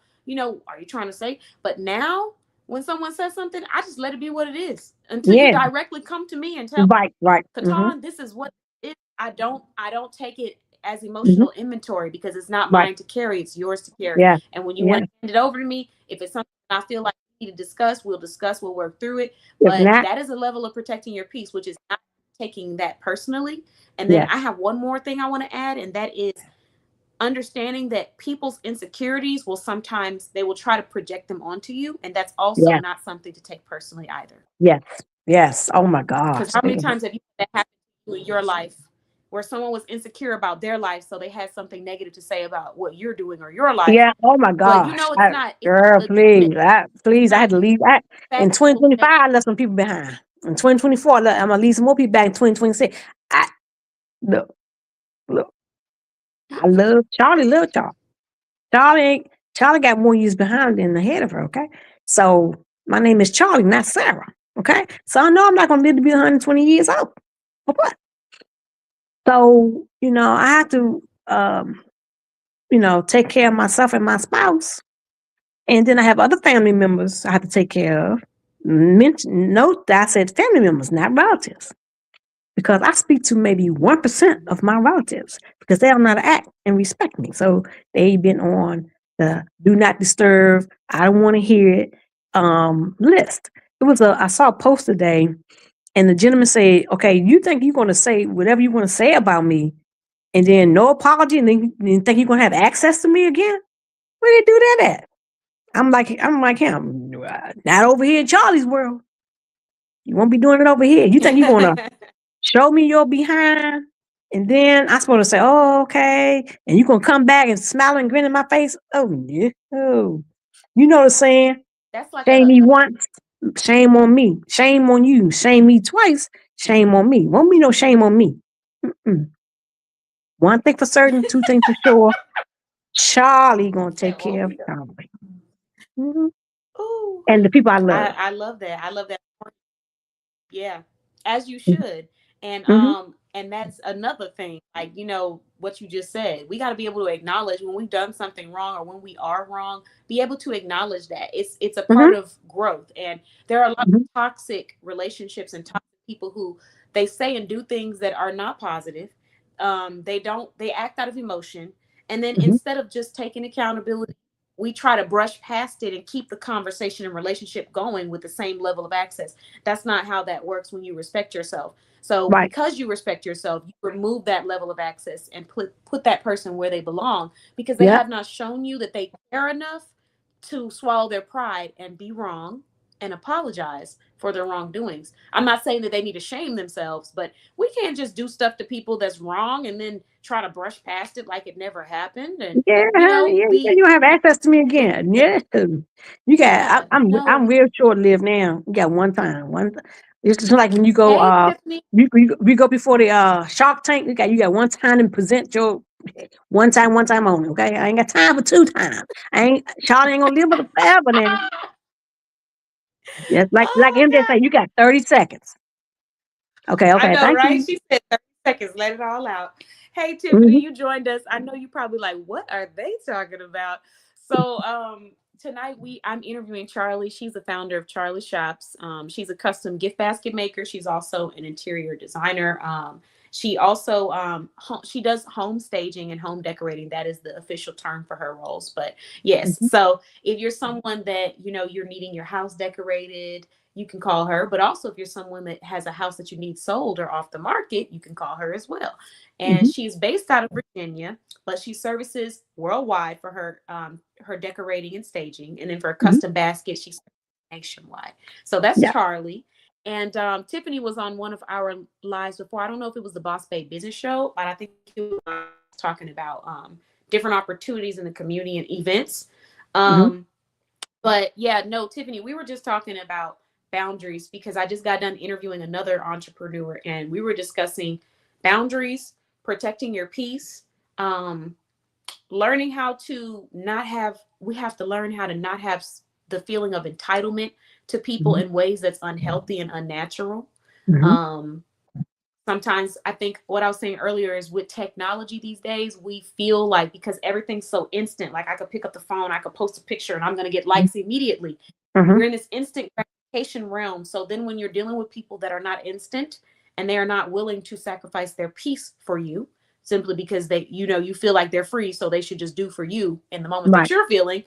are you trying to say? But now when someone says something, I just let it be what it is until you Yeah. directly come to me and tell Right. Katan, this is what it is. I don't take it as Hmm. emotional inventory, because it's not Right. mine to carry, it's yours to carry. Yeah. And when you Yeah. want to hand it over to me, if it's something I feel like we need to discuss, we'll work through it. If But not, that is a level of protecting your peace, which is not taking that personally. And then yes. I have one more thing I want to add, and that is understanding that people's insecurities they will try to project them onto you, and that's also Yeah. not something to take personally either. Yes. Yes. Oh my Because gosh. how many times have you had that happen to you in your life, where someone was insecure about their life, so they had something negative to say about what you're doing or your life, Yeah. Oh my but gosh. it's Girl, legitimate. It's please. I had not to leave. In factual. 2025, I left some people behind. In 2024, I'm gonna leave some more people back in 2026. I look, look. I love Charlie. Love Charlie. Charlie got more years behind than ahead of her. Okay, so my name is Charlie, not Sarah. Okay, so I know I'm not gonna live to be 120 years old. For what? So I have to take care of myself and my spouse. And then I have other family members I have to take care of. Note that I said family members, not relatives, because I speak to maybe 1% of my relatives because they don't know how to act and respect me. So they've been on the do not disturb, I don't want to hear it list. I saw a post today, and the gentleman said, okay, you think you're going to say whatever you want to say about me, and then no apology, and then you think you're going to have access to me again? Where they do that at? I'm like him. Not over here in Charlie's world. You won't be doing it over here. You think you're gonna show me your behind, and then I'm supposed to say, "Oh, okay," and you gonna come back and smile and grin in my face? Oh no! You know the saying? That's like Shame me once, shame on me. Shame on you. Shame me twice. Shame on me. Won't be no shame on me. Mm-mm. One thing for certain, two things for sure. Charlie gonna take care of Charlie. Mhm. Ooh, And the people I love. I love that. I love that. Yeah, as you Mhm. should. And Mhm. that's another thing, like, what you just said. We got to be able to acknowledge when we've done something wrong or when we are wrong, be able to acknowledge that. It's a Mhm. part of growth. And there are a lot of Mhm. toxic relationships and toxic people who they say and do things that are not positive. They act out of emotion. And then Mhm. instead of just taking accountability, we try to brush past it and keep the conversation and relationship going with the same level of access. That's not how that works when you respect yourself. So Right. because you respect yourself, you remove that level of access and put that person where they belong, because they Yep. have not shown you that they care enough to swallow their pride and be wrong and apologize for their wrongdoings. I'm not saying that they need to shame themselves, but we can't just do stuff to people that's wrong and then try to brush past it like it never happened, and Yeah, honey. Yeah, yeah, you be don't have access to me again. Yeah. You got yeah, I'm real short lived now. You got one time. It's just like when you go hey Tiffany. we go before the Shark Tank, you got one time to present your one time only, okay? I ain't got time for two times. Charlie ain't gonna live with it forever now. Yes, like Oh MJ my say, you got 30 seconds. Okay, I okay, know, thank right? you. She said 30 seconds, let it all out. Hey, Tiffany, Mhm. you joined us. I know you probably like, what are they talking about? So, tonight I'm interviewing Charlie. She's the founder of Charlie Shops. She's a custom gift basket maker. She's also an interior designer. She also she does home staging and home decorating. That is the official term for her roles. But yes, Mhm. so if you're someone that you're needing your house decorated, you can call her. But also, if you're someone that has a house that you need sold or off the market, you can call her as well. And Mhm. she's based out of Virginia, but she services worldwide for her decorating and staging. And then for a Mhm. custom basket, she's nationwide. So that's Yeah. Charlie. And Tiffany was on one of our lives before. I don't know if it was the Boss Bay Business Show, but I think it was talking about different opportunities in the community and events. Mhm. Um, but yeah, no, Tiffany, we were just talking about boundaries because I just got done interviewing another entrepreneur, and we were discussing boundaries, protecting your peace, um, learning how to not have, we have to learn how to not have the feeling of entitlement to people Mhm. in ways that's unhealthy and unnatural. Mhm. Um, Sometimes I think what I was saying earlier is with technology these days, we feel like because everything's so instant, like I could pick up the phone, I could post a picture and I'm going to get likes immediately. Mhm. We're in this instant gratification realm. So then when you're dealing with people that are not instant and they are not willing to sacrifice their peace for you simply because they, you feel like they're free, so they should just do for you in the moment that Right. you're feeling,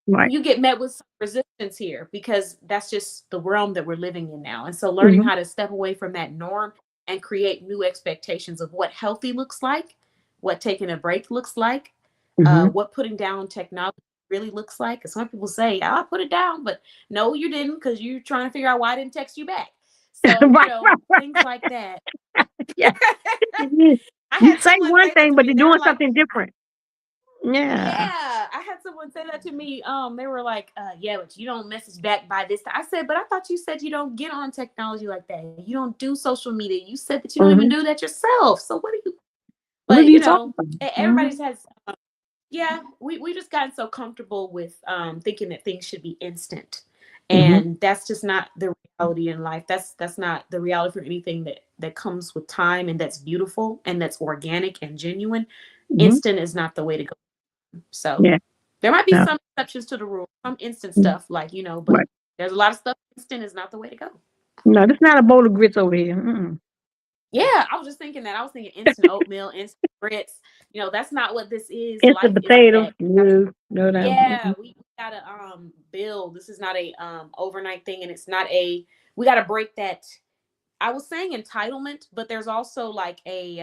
Right. you get met with some resistance here because that's just the realm that we're living in now. And so learning Mhm. how to step away from that norm and create new expectations of what healthy looks like, what taking a break looks like, Mhm. what putting down technology really looks like. Because some people say, "I put it down," but no, you didn't, because you're trying to figure out why I didn't text you back. So, Right. Right. things like that. Yeah. Mhm. I You had say someone one say that thing, to but me. they're They were doing like, something different. Yeah. yeah, I had someone say that to me. They were like, yeah, but you don't message back by this time. I said, but I thought you said you don't get on technology like that. You don't do social media. You said that you don't even Mhm. do that yourself. So what do you, What are but you talking about? Mhm. everybody's has, yeah, we just gotten so comfortable with thinking that things should be instant. Mhm. And that's just not the reality in life. That's not the reality for anything that comes with time and that's beautiful and that's organic and genuine. Mhm. Instant is not the way to go. So Yeah. there might be No. some exceptions to the rule, some instant Mhm. stuff, like, but Right. there's a lot of stuff instant is not the way to go. No, this not a bowl of grits over here. Mm-mm. Yeah, I was just thinking that. I was thinking instant oatmeal, instant grits. That's not what this is. Life Instant isn't potatoes. that. No. No. No. Yeah, Mm-mm. we gotta build. This is not a overnight thing, and it's not a, we gotta break that. I was saying entitlement, but there's also like a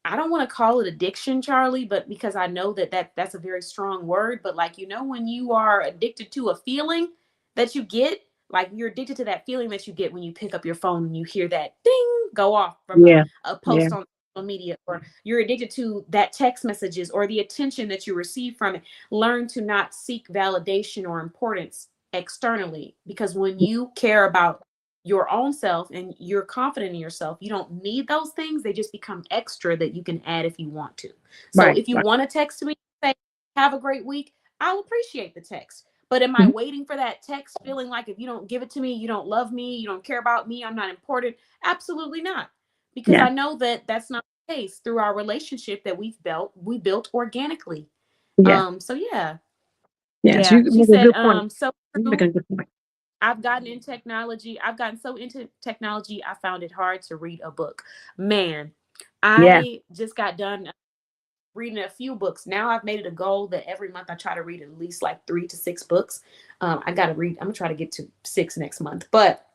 I don't want to call it addiction, Charlie, but because I know that's a very strong word, but like, when you are addicted to a feeling that you get, like you're addicted to that feeling that you get when you pick up your phone and you hear that ding go off from Yeah. a Yeah. post on social media, or you're addicted to that text messages or the attention that you receive from it. Learn to not seek validation or importance externally, because when you care about your own self and you're confident in yourself, you don't need those things. They just become extra that you can add if you want to. So Right. if you Right. want to text me, say, have a great week, I'll appreciate the text. But am I Mhm. waiting for that text, feeling like if you don't give it to me, you don't love me, you don't care about me, I'm not important? Absolutely not. Because Yeah. I know that that's not the case through our relationship that we built organically. Yeah. So yeah. Yes. You Yeah. She make a said, good point. so You make true. a good point. I've gotten in technology. I've gotten so into technology, I found it hard to read a book. Man, Yeah. I just got done reading a few books. Now I've made it a goal that every month I try to read at least like 3 to 6 books. I got to read, I'm going to try to get to 6 next month. But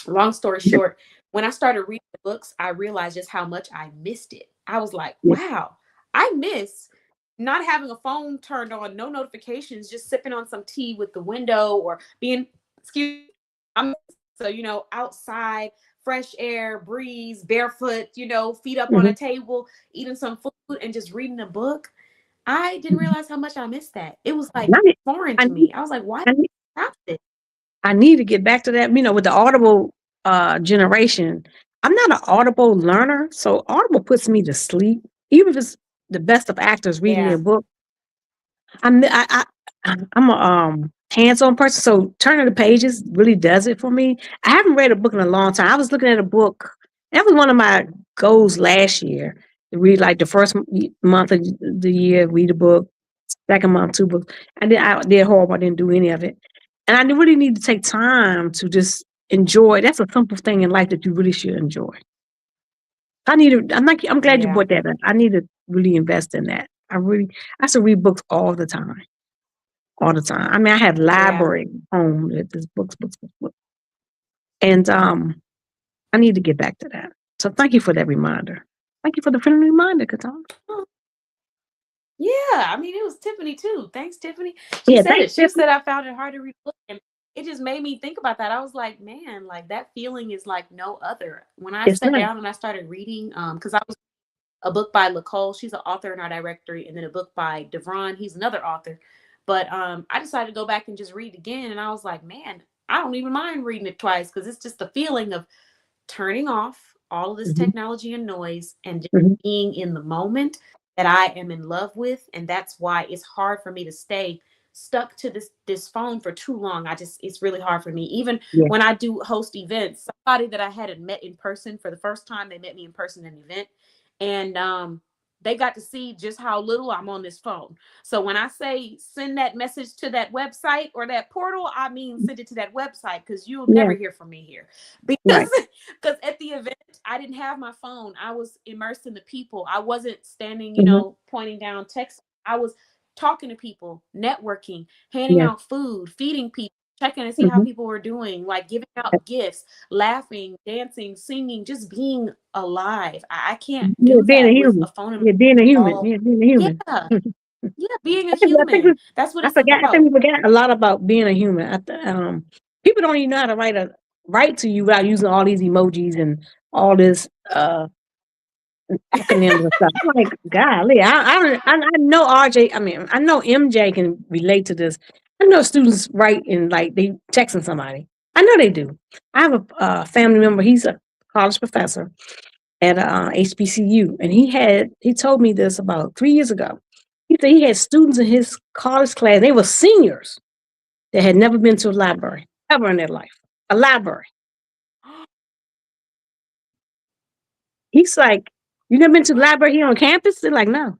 long story Yeah. short, when I started reading the books, I realized just how much I missed it. I was like, Yeah. wow, I miss not having a phone turned on, no notifications, just sipping on some tea with the window or being, excuse I'm so, outside, fresh air, breeze, barefoot, feet up on a Mhm. table, eating some food and just reading a book. I didn't Mhm. realize how much I missed that. It was And like foreign I to need, me. I was like, why I need, stop this? I need to get back to that. With the Audible generation, I'm not an Audible learner, so Audible puts me to sleep. Even if it's the best of actors reading Yeah. their book, I'm a hands-on person, so turning the pages really does it for me. I haven't read a book in a long time. I was looking at a book. That was one of my goals last year to read like the first month of the year, read a book, second month, 2 books. And then I did horrible. I didn't do any of it. And I really need to take time to just enjoy. That's a simple thing in life that you really should enjoy. I'm glad you Yeah. brought that up. I need to really invest in that. I should read books all the time. All the time. I mean, I have Yeah. library home that there's books, books, books, books. And I need to get back to that. So thank you for that reminder. Thank you for the friendly reminder, Katana. Yeah, I mean, it was Tiffany too. Thanks, Tiffany. She Yeah, said thanks, it. She Tiffany. said I found it hard to read a book, and it just made me think about that. I was like, man, like that feeling is like no other. When I It's sat nice. down and I started reading, because I was a book by Nicole. She's an author in our directory, and then a book by Devron. He's another author. But I decided to go back and just read again, and I was like, man, I don't even mind reading it twice because it's just the feeling of turning off all of this Mhm, technology and noise and just mhm, being in the moment. that I am in love with, and that's why it's hard for me to stay stuck to this phone for too long. It's really hard for me. Even Yeah. when I do host events, somebody that I hadn't met in person for the first time, they met me in person at an event, and they got to see just how little I'm on this phone. So when I say send that message to that website or that portal, I mean send it to that website, because you'll Yeah. never hear from me here. Because Right. because at the event I didn't have my phone. I was immersed in the people. I wasn't standing, Hmm. pointing down text. I was talking to people, networking, handing Yeah. out food, feeding people, checking to see how Hmm. people were doing, like giving out gifts, laughing, dancing, singing, just being alive. I can't Yeah, do being a that with a human. phone in my Yeah, being a human. all. Yeah, being a human. Yeah, yeah, being a I think human. That's what I it's forgot. I think about. we forgot a lot about being a human. People don't even know how to write to you without using all these emojis and all this acronyms and stuff. I'm like, golly, I know RJ. I mean, I know MJ can relate to this. I know students write and like they texting somebody. I know they do. I have a family member. He's a college professor at HBCU, and he told me this about 3 years ago. He said he had students in his college class. They were seniors that had never been to a library ever in their life. A library. He's like, "You never been to the library here on campus?" They're like, "No."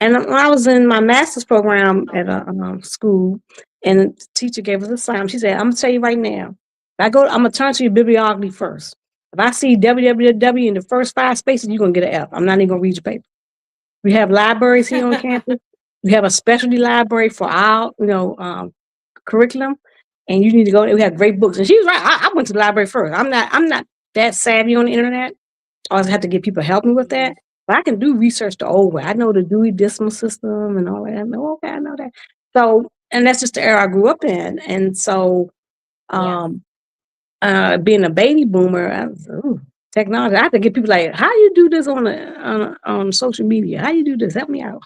And when I was in my master's program at a school, and the teacher gave us a assignment, she said, "I'm gonna tell you right now. I'm gonna turn to your bibliography first. If I see www in the first 5 spaces, you're gonna get an F. I'm not even gonna read your paper." We have libraries here on campus. We have a specialty library for our, curriculum, and you need to go there. We have great books. And she was right. I went to the library first. I'm not that savvy on the internet. I always have to get people to help me with that. But I can do research the old way. I know the Dewey Decimal System and all that. I know, okay, I know that. So, and that's just the era I grew up in. And so, Yeah. um, being a baby boomer, I was, ooh, technology. I have to get people like, how you do this on social media? How you do this? Help me out,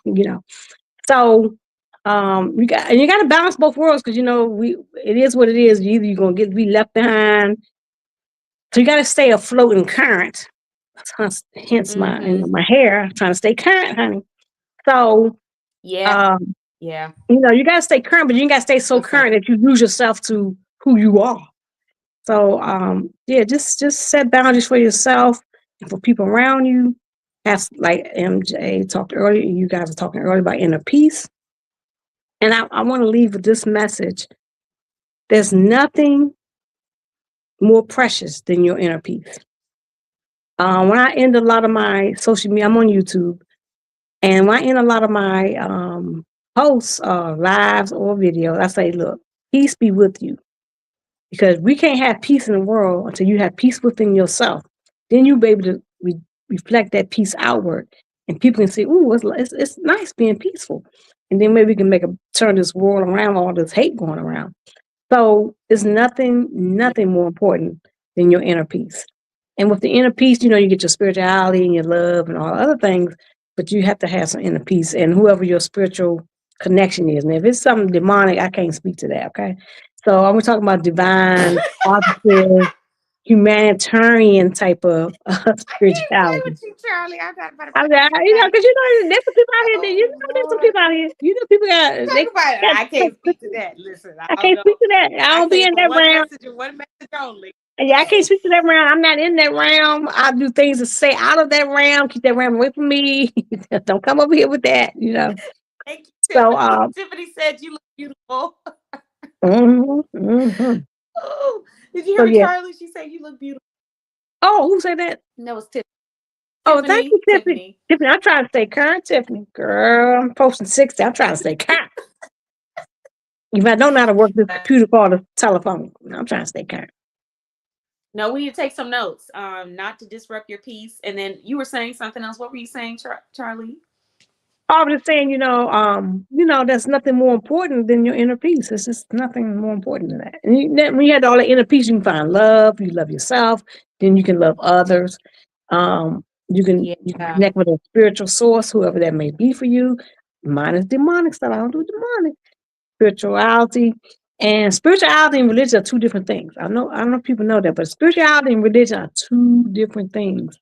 So you got to balance both worlds, because it is what it is. Either you're gonna be left behind, so you got to stay afloat and current. Hence Mm-hmm. my hair trying to stay current, honey. So Yeah. um, Yeah. you got to stay current, but you got to stay so What's that? current that you lose yourself to who you are. So yeah, just set boundaries for yourself and for people around you. As like MJ talked earlier, you guys were talking earlier about inner peace. And I want to leave with this message. There's nothing more precious than your inner peace. When I end a lot of my social media, I'm on YouTube, and when I end a lot of my posts, lives or videos, I say, look, peace be with you. Because we can't have peace in the world until you have peace within yourself. Then you'll be able to reflect that peace outward, and people can say, "Ooh, it's nice being peaceful." And then maybe we can turn this world around, all this hate going around. So it's Yeah. nothing more important than your inner peace. And with the inner peace, you get your spirituality and your love and all other things, but you have to have some inner peace and whoever your spiritual connection is. And if it's something demonic, I can't speak to that. Okay. So I'm talking about divine, positive, humanitarian type of I can't play spirituality. with you, Charlie. I'm not about to I play mean, with you tonight. because there's some people out here. Oh There's some Lord. people out here. People Talk about it. I can't speak to got. that. Listen, I I don't can't know. speak to that. I I don't be came in for that one realm. message and one message only. Yeah, I can't speak to that realm. I'm not in that realm. I do things to stay out of that realm. Keep that realm away from me. Don't come over here with that. Thank you, So, Tiffany. Tiffany said you look beautiful. mhm, mhm. Oh, did you So hear me, yeah. Charlie? She said you look beautiful. Oh, who said that? And that was Tiffany. Oh, thank Tiffany. you, Tiffany. Tiffany. Tiffany, I'm trying to stay current, Tiffany. Girl, I'm posting 60. I'm trying to stay current. If I don't know how to work this computer called a telephone, I'm trying to stay current. No, we need to take some notes. Not to disrupt your peace. And then you were saying something else. What were you saying, Charlie? I was just saying, there's nothing more important than your inner peace. It's just nothing more important than that. And when you have all the inner peace, you can find love. You love yourself. Then you can love others. You can Yeah. connect with a spiritual source, whoever that may be for you. Mine is demonic stuff. I don't do demonic. Spirituality and religion are two different things. I don't know if people know that, but spirituality and religion are two different things.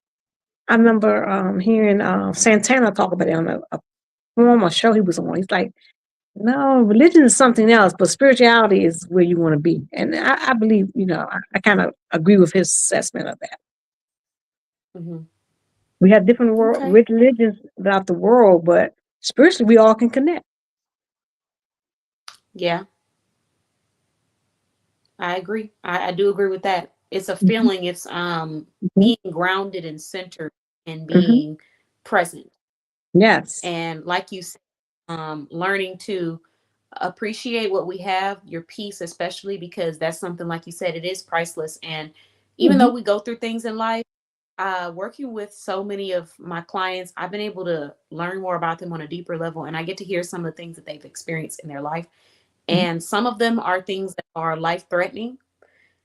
I remember hearing Santana talk about it on a former show he was on. He's like, no, religion is something else, but spirituality is where you want to be. And I believe, I kind of agree with his assessment of that. Hmm. We have different Okay. religions about the world, but spiritually we all can connect. Yeah, I agree. I do agree with that. It's a Hmm. feeling. It's Hmm. being grounded and centered and Hmm. being present. Yes. And like you said, learning to appreciate what we have, your peace, especially because that's something, like you said, it is priceless. And even though Hmm. we go through things in life, working with so many of my clients, I've been able to learn more about them on a deeper level. And I get to hear some of the things that they've experienced in their life. Hmm. And some of them are things that are life threatening.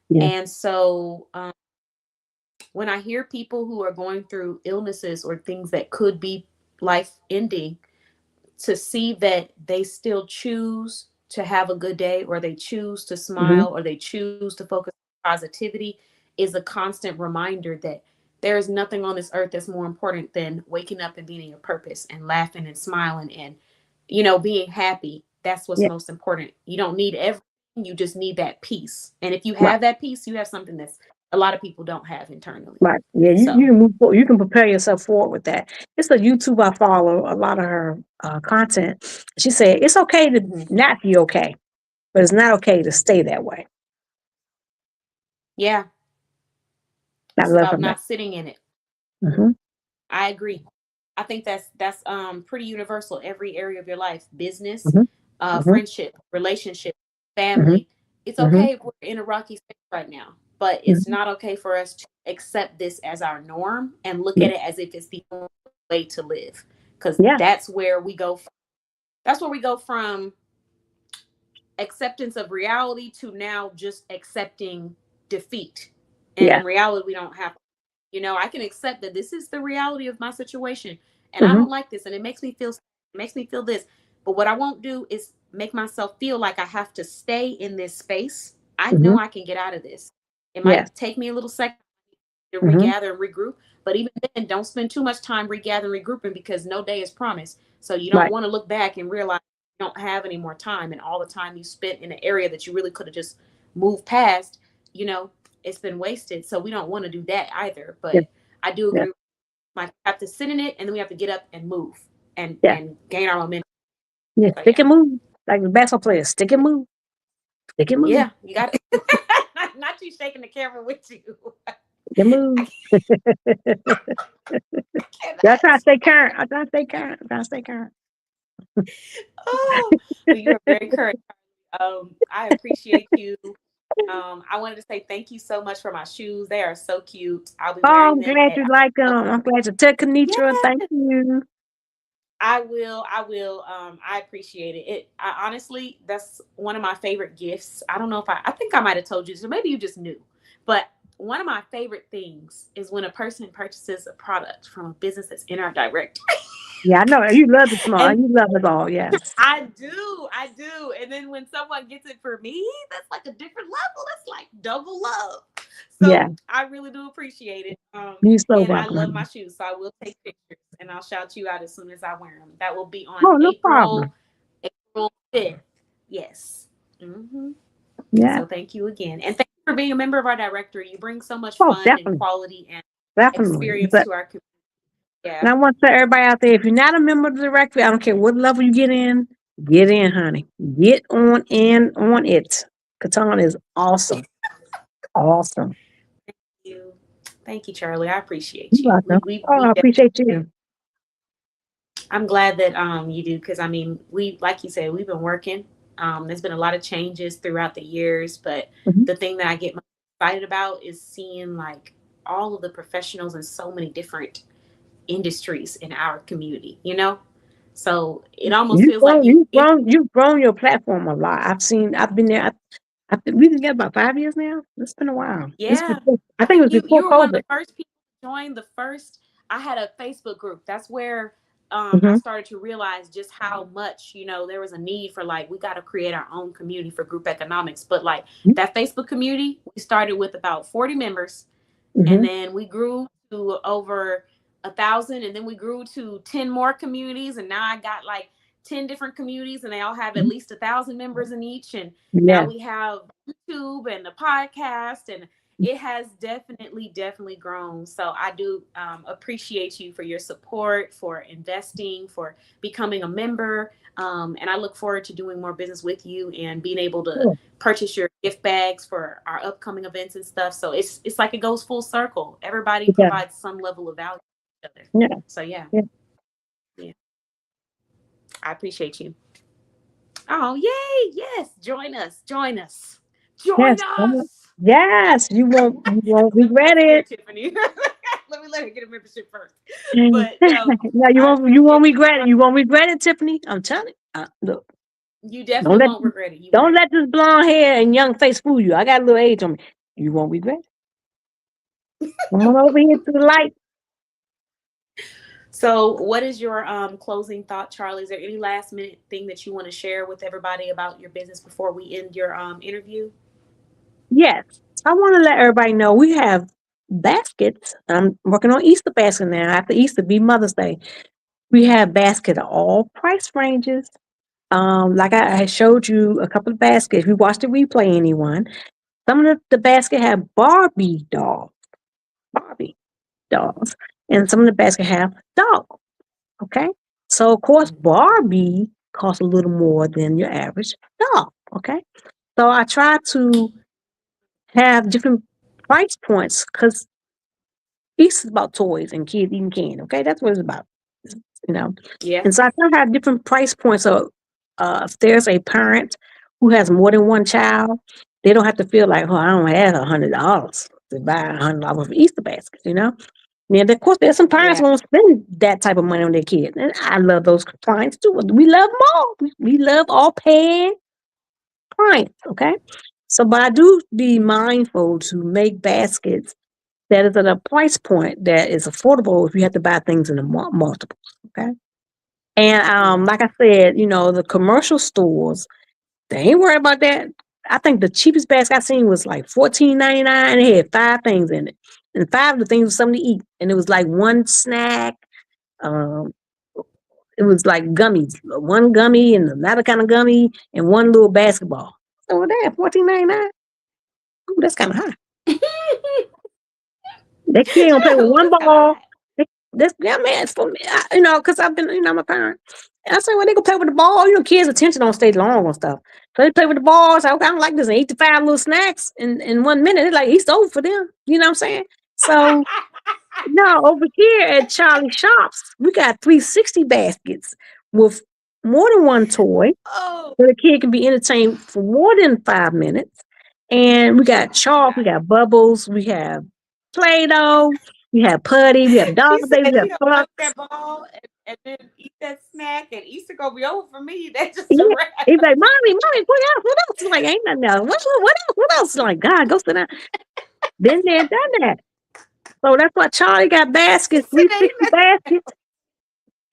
Yeah. And so when I hear people who are going through illnesses or things that could be life ending, to see that they still choose to have a good day, or they choose to Hmm. smile, or they choose to focus on positivity, is a constant reminder that there is nothing on this earth that's more important than waking up and being in your purpose and laughing and smiling and being happy. That's what's Yeah. most important. You don't need everything, you just need that peace. And if you Right. have that peace, you have something that's a lot of people don't have internally. Right. Yeah. You So can move forward. You can prepare yourself forward with that. It's a YouTube I follow. A lot of her content. She said it's okay to mhm. not be okay, but it's not okay to stay that way. Yeah, I it's love her about back. not sitting in it. Hmm. I agree. I think that's pretty universal. Every area of your life, business, Hmm. Hmm. friendship, relationship, Hmm. family. It's Hmm. okay if we're in a rocky space right now, but it's Hmm. not okay for us to accept this as our norm and look Yeah. at it as if it's the only way to live. Because Yeah. that's where we go. That's where we go from acceptance of reality to now just accepting defeat. And Yeah. in reality, we don't have, I can accept that this is the reality of my situation and I Hmm. don't like this and it makes me feel, this. But what I won't do is make myself feel like I have to stay in this space. I Hmm. know I can get out of this. It Yes. might take me a little second to Hmm. regather and regroup, but even then, don't spend too much time regathering, regrouping, because no day is promised. So you don't Right. want to look back and realize you don't have any more time, and all the time you spent in an area that you really could have just moved past, you know, it's been wasted. So we don't want to do that either. Yes. But I do Yes. agree. Like, we have to sit in it, and then we have to get up and move and Yes. and gain our momentum. Yeah. So Stick yeah, and move. Like the basketball player. Stick and move. Stick and move. yeah, you got it. Not you shaking the camera with you. Stick and move. I Yeah, I try to cannot. stay current. I try to stay current. I try to stay current. Oh, well, you are very correct. I appreciate you. I wanted to say thank you so much for my shoes. They are so cute. I'll be Oh, wearing I'm them glad at. you like them. I'm glad you took Yeah, Kenitra. Thank you. I will. I will. I appreciate it. I honestly, that's one of my favorite gifts. I don't know if I think I might have told you, so maybe you just knew. But one of my favorite things is when a person purchases a product from a business that's in our directory. Yeah, I know. You love the small. And You love it all. Yes. I do. And then when someone gets it for me, that's like a different level. That's like double love. Yeah. So I really do appreciate it. You're so And I welcome, love my honey. shoes. So I will take pictures and I'll shout you out as soon as I wear them. That will be on Oh, no problem. April 5th. Yes. Hmm. Yeah. So thank you again. And thank you for being a member of our directory. You bring so much Oh, fun and definitely. quality and Definitely. experience But to our community. and Yeah. I want to tell everybody out there, if you're not a member of the directory, I don't care what level you get in, honey. Get on in on it. Catan is awesome. Awesome. You. Thank you, Charlie. I appreciate You're you. welcome. Oh, I appreciate you. I'm glad that you do, because I mean, we, like you said, we've been working. There's been a lot of changes throughout the years, but Mhm. the thing that I get most excited about is seeing like all of the professionals in so many different industries in our community, So it almost feels like You've grown your platform a lot. I've been there. We've been together about 5 years now. It's been a while. Yeah. I I think it think was you before were one of COVID. the first people to join the first. I had a Facebook group. That's where I Hmm. started to realize just how much, there was a need for, like, we got to create our own community for group economics. But like that Facebook community, we started with about 40 members, and Hmm. then we grew to over 1,000, and then we grew to 10 more communities, and now I got like 10 different communities, and they all have at least 1,000 members in each. And now Yes. we have YouTube and the podcast, and it has definitely grown. So I do appreciate you for your support, for investing, for becoming a member. And I look forward to doing more business with you and being able to Sure. purchase your gift bags for our upcoming events and stuff. So it's like it goes full circle. Everybody Yeah. provides some level of value to each other. Yeah. So yeah. Yeah. I appreciate you. Oh, yay. Yes. Join us. Join us. Join Yes. us. Yes. You won't regret Here, it. Tiffany. Let her get a membership first. But No, you won't regret it. You won't regret it, Tiffany. I'm telling you. Look, you definitely won't regret it. don't let this blonde hair and young face fool you. I got a little age on me. You won't regret it. Come on over here to the light. So what is your closing thought, Charlie? Is there any last minute thing that you want to share with everybody about your business before we end your interview? Yes. I want to let everybody know we have baskets. I'm working on Easter basket now. After Easter, be Mother's Day. We have basket of all price ranges. Like I showed you a couple of baskets. If you watched the replay, anyone, some of the basket have Barbie dolls, and some of the basket have dog. Okay, so of course Barbie costs a little more than your average dog. Okay, so I try to have different price points because it's about toys and kids eating candy. Okay, that's what it's about. You know, Yeah. and so I try to have different price points. So if there's a parent who has more than one child, they don't have to feel like, oh, I don't have $100 to buy $100 of Easter baskets. You know. Yeah, of course, there's some parents who won't spend that type of money on their kids, and I love those clients too. We love them all. We love all paying clients. Okay, so but I do be mindful to make baskets that is at a price point that is affordable if you have to buy things in the multiples. Okay, and like I said, you know, the commercial stores, they ain't worried about that. I think the cheapest basket I seen was like $14.99, and it had 5 things in it, and 5 of the things was something to eat, and it was like one snack. Um, it was like gummies, one gummy and another kind of gummy, and one little basketball. So that $14.99. That's kind of high. They can't play with one ball. That's yeah, man. It's for me, you know, because I've been, you know, I'm a parent. And I say, well, they can play with the ball. You know, kids' attention don't stay long on stuff. So they play with the ball. So okay, I don't like this. And eat the 5 little snacks in 1 minute. It's like it's over for them. You know what I'm saying? So no, over here at Charlie Shops, we got 360 baskets with more than one toy, Oh, so the kid can be entertained for more than 5 minutes. And we got chalk, we got bubbles, we have Play-Doh, we have putty, we have dog she days, said we have she gonna play with plucks. that ball and then eat that snack, and Easter gonna be over for me. That's just a Yeah. wrap. He's like, mommy, what else? What else? I'm like, ain't nothing else. What else? What else? Like, God, go sit down. Been there, done that. So that's why Charlie got baskets, She said, 360 baskets.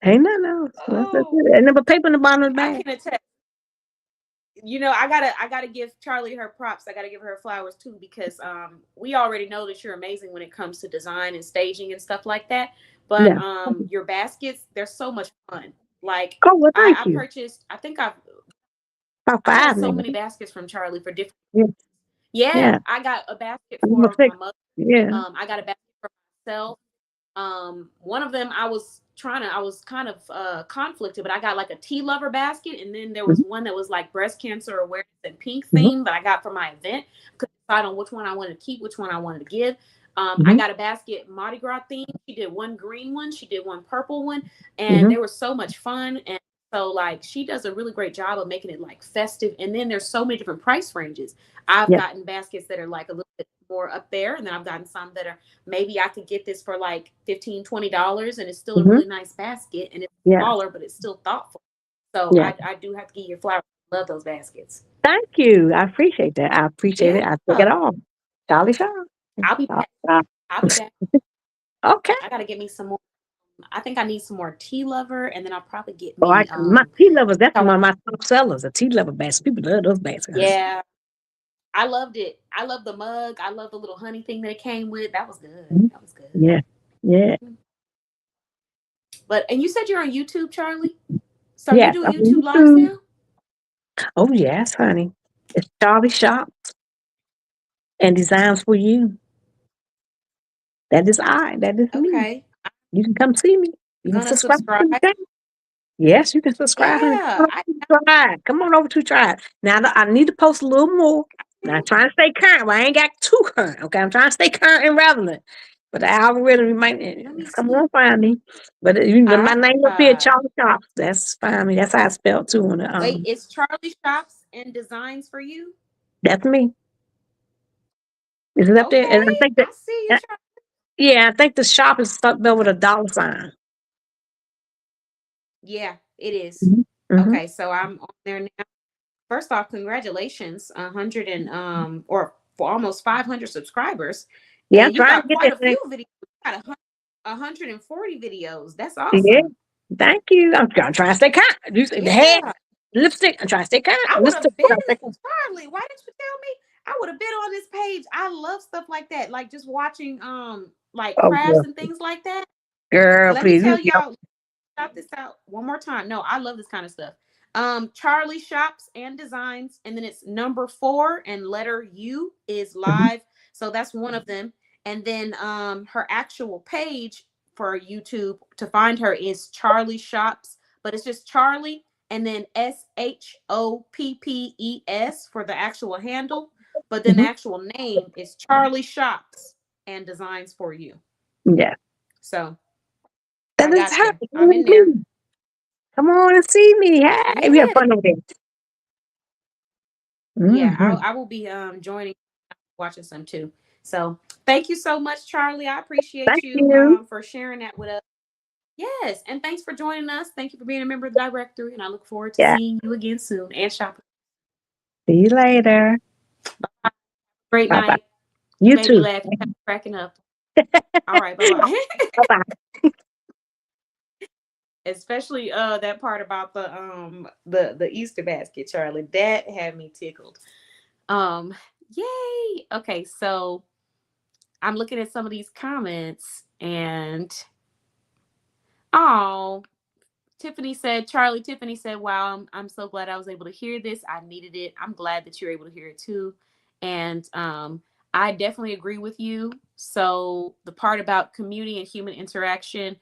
Ain't nothing else. That's oh, it. And never paper in the bottom of the I bag. can attest. You know, I gotta give Charlie her props. I gotta give her flowers too, because we already know that you're amazing when it comes to design and staging and stuff like that. But Yeah. your baskets, they're so much fun. Like Oh, well, thank I you. purchased, I think I've About got 5 so maybe. many baskets from Charlie for different. Yeah. Yeah, Yeah. I got a basket Number for 6. my mother. Yeah. I got a basket for myself. One of them I was kind of conflicted, but I got like a tea lover basket, and then there was Mhm. one that was like breast cancer awareness and pink Mhm. theme that I got for my event. Could decide on which one I wanted to keep, which one I wanted to give. I Mhm. got a basket Mardi Gras theme. She did one green one, she did one purple one, and Mhm. they were so much fun. And so like she does a really great job of making it like festive. And then there's so many different price ranges. I've Yeah. gotten baskets that are like a little bit more up there, and then I've gotten some that are maybe I could get this for like $15-$20, and it's still a Mhm. really nice basket, and it's Yeah. smaller, but it's still thoughtful. So Yeah. I do have to give you flowers. Love those baskets. Thank you. I appreciate that. I appreciate it. I take it Yeah. all. Charlie Shop. I'll be Charlie back. Shop. I'll be back. Okay. I gotta get me some more. I think I need some more tea lover, and then I'll probably get Oh, me my tea lovers, that's Cali- one of my top sellers, a tea lover basket. People love those baskets. yeah. I loved it. I love the mug. I love the little honey thing that it came with. That was good. Mhm. That was good. Yeah. Yeah. And you said you're on YouTube, Charlie? So you Yes, do I'm YouTube on lives YouTube. now? Oh yes, honey. It's Charlie Shops and Designs for You. That is I. That is me. Okay. You can come see me. You can Gonna subscribe to subscribe. the channel. Yes, you can subscribe, honey. Yeah. Come on over to Tribe. Come on over to Tribe. Now I need to post a little more. Now I'm trying to stay current. Well, I ain't got too current. Okay, I'm trying to stay current and relevant. But the algorithm might Let me come see. on find me. But my name up here, Ah, Charlie Shops. That's fine. That's how I spell too. On the wait, it's Charlie Shops and Designs for You. that's me. Is it up there? And Okay, I think that I see you. uh, yeah, I think the shop is spelled with a dollar sign. Yeah, it is. Mm-hmm. Okay, so I'm on there now. First off, congratulations, 100 and or for almost 500 subscribers, Yeah, I'm and you trying to got get quite that a thing. few videos. You got 140 videos. That's Yeah, awesome. thank you. I'm trying to stay current. You say the hair, Yeah, lipstick. I'm trying to stay current. I would Lipstick. have been I'm trying to stay current. Charlie. Why didn't you tell me? I would have been on this page. I love stuff like that, like just watching like Oh, crafts girl, and things like that. girl, Let me please. tell y'all, shout this out one more time. No, I love this kind of stuff. Charlie Shops and Designs, and then it's number 4 and letter U is Mhm. live. So that's one of them. And then her actual page for YouTube to find her is Charlie Shops, but it's just Charlie and then SHOPPES for the actual handle. But then the Mhm. actual name is Charlie Shops and Designs for You. Yeah, So that I is got her. you. I'm in there. Mhm. Come on and see me. Hey, we have Yeah. fun over there. Yeah, Mm-hmm. I will be joining, watching some too. So thank you so much, Charlie. I appreciate Thank you you. for sharing that with us. Yes, and thanks for joining us. Thank you for being a member of the directory, and I look forward to Yeah. seeing you again soon and shopping. See you later. Great Bye bye. night. You You made me too. laugh. You kept cracking up. All right, bye bye. Bye bye. Especially that part about the Easter basket, Charlie. That had me tickled. Um, yay. Okay, so I'm looking at some of these comments and oh, Tiffany said, wow, I'm so glad I was able to hear this. I needed it. I'm glad that you're able to hear it too. And I definitely agree with you. So the part about community and human interaction,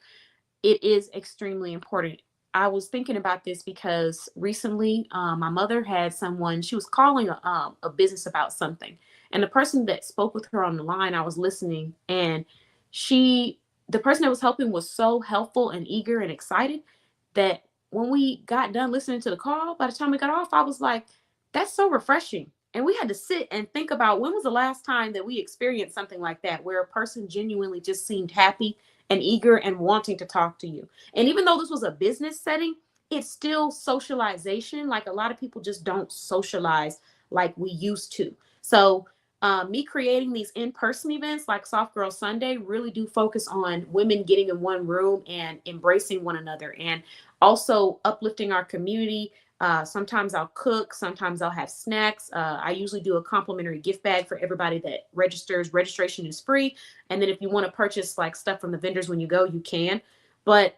it is extremely important. I was thinking about this because recently my mother had someone, she was calling a business about something. And the person that spoke with her on the line, I was listening, and she, the person that was helping was so helpful and eager and excited that when we got done listening to the call, by the time we got off, I was like, that's so refreshing. And we had to sit and think about when was the last time that we experienced something like that, where a person genuinely just seemed happy and eager and wanting to talk to you. And even though this was a business setting, it's still socialization. Like a lot of people just don't socialize like we used to. So, me creating these in-person events like Soft Girl Sunday really do focus on women getting in one room and embracing one another, and also uplifting our community. Sometimes I'll cook, sometimes I'll have snacks. I usually do a complimentary gift bag for everybody that registers. Registration is free, and then if you want to purchase like stuff from the vendors when you go, you can. But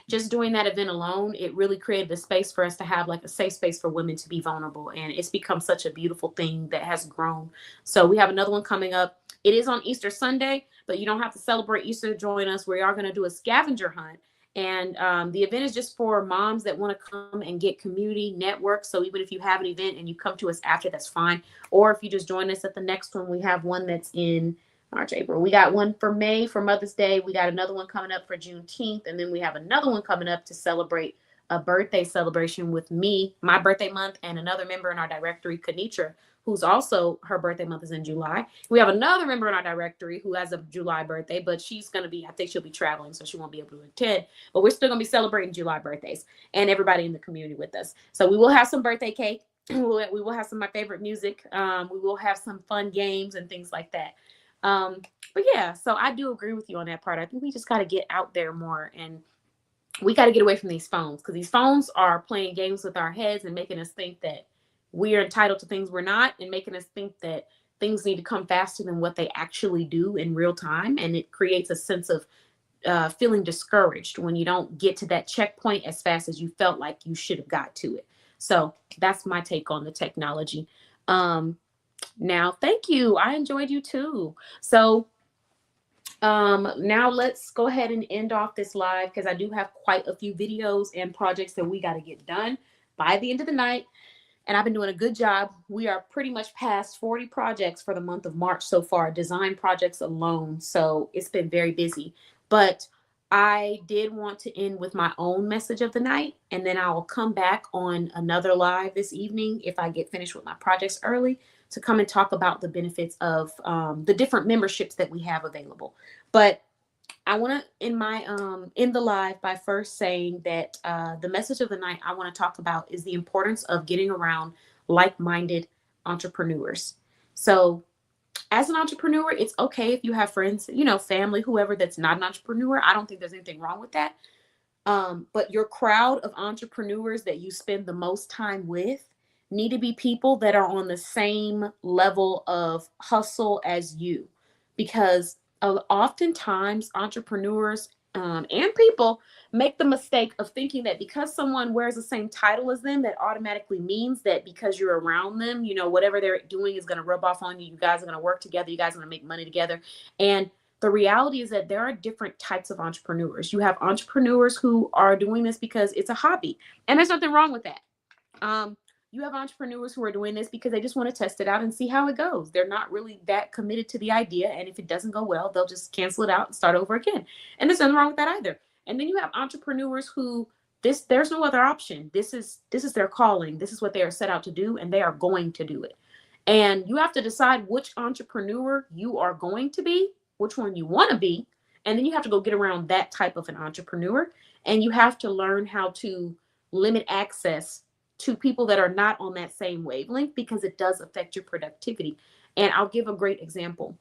just doing that event alone, it really created a space for us to have like a safe space for women to be vulnerable. And it's become such a beautiful thing that has grown. So we have another one coming up. It is on Easter Sunday, but you don't have to celebrate Easter to join us. We are going to do a scavenger hunt. And the event is just for moms that want to come and get community network. So even if you have an event and you come to us after, that's fine. Or if you just join us at the next one, we have one that's in March, April. We got one for May for Mother's Day. We got another one coming up for Juneteenth. And then we have another one coming up to celebrate a birthday celebration with me, my birthday month, and another member in our directory, Kanitra, who's also, her birthday month is in July. We have another member in our directory who has a July birthday, but she's going to be, I think she'll be traveling, so she won't be able to attend. But we're still going to be celebrating July birthdays and everybody in the community with us. So we will have some birthday cake. We will have some of my favorite music. We will have some fun games and things like that. But yeah, so I do agree with you on that part. I think we just got to get out there more, and we got to get away from these phones, because these phones are playing games with our heads and making us think that we are entitled to things we're not, and making us think that things need to come faster than what they actually do in real time. And it creates a sense of feeling discouraged when you don't get to that checkpoint as fast as you felt like you should have got to it. So that's my take on the technology. Now, thank you. I enjoyed you too. So now let's go ahead and end off this live because I do have quite a few videos and projects that we got to get done by the end of the night. And I've been doing a good job. We are pretty much past 40 projects for the month of March so far, design projects alone. So it's been very busy. But I did want to end with my own message of the night, and then I'll come back on another live this evening if I get finished with my projects early to come and talk about the benefits of the different memberships that we have available. But I want to end the live by first saying that the message of the night I want to talk about is the importance of getting around like-minded entrepreneurs. So as an entrepreneur, it's okay if you have friends, family, whoever that's not an entrepreneur. I don't think there's anything wrong with that. But your crowd of entrepreneurs that you spend the most time with need to be people that are on the same level of hustle as you, because oftentimes entrepreneurs and people make the mistake of thinking that because someone wears the same title as them, that automatically means that because you're around them, whatever they're doing is going to rub off on you. You guys are going to work together. You guys are going to make money together. And the reality is that there are different types of entrepreneurs. You have entrepreneurs who are doing this because it's a hobby, and there's nothing wrong with that. You have entrepreneurs who are doing this because they just want to test it out and see how it goes. They're not really that committed to the idea. And if it doesn't go well, they'll just cancel it out and start over again. And there's nothing wrong with that either. And then you have entrepreneurs who there's no other option. This is their calling. This is what they are set out to do, and they are going to do it. And you have to decide which entrepreneur you are going to be, which one you want to be. And then you have to go get around that type of an entrepreneur. And you have to learn how to limit access to people that are not on that same wavelength, because it does affect your productivity. And I'll give a great example.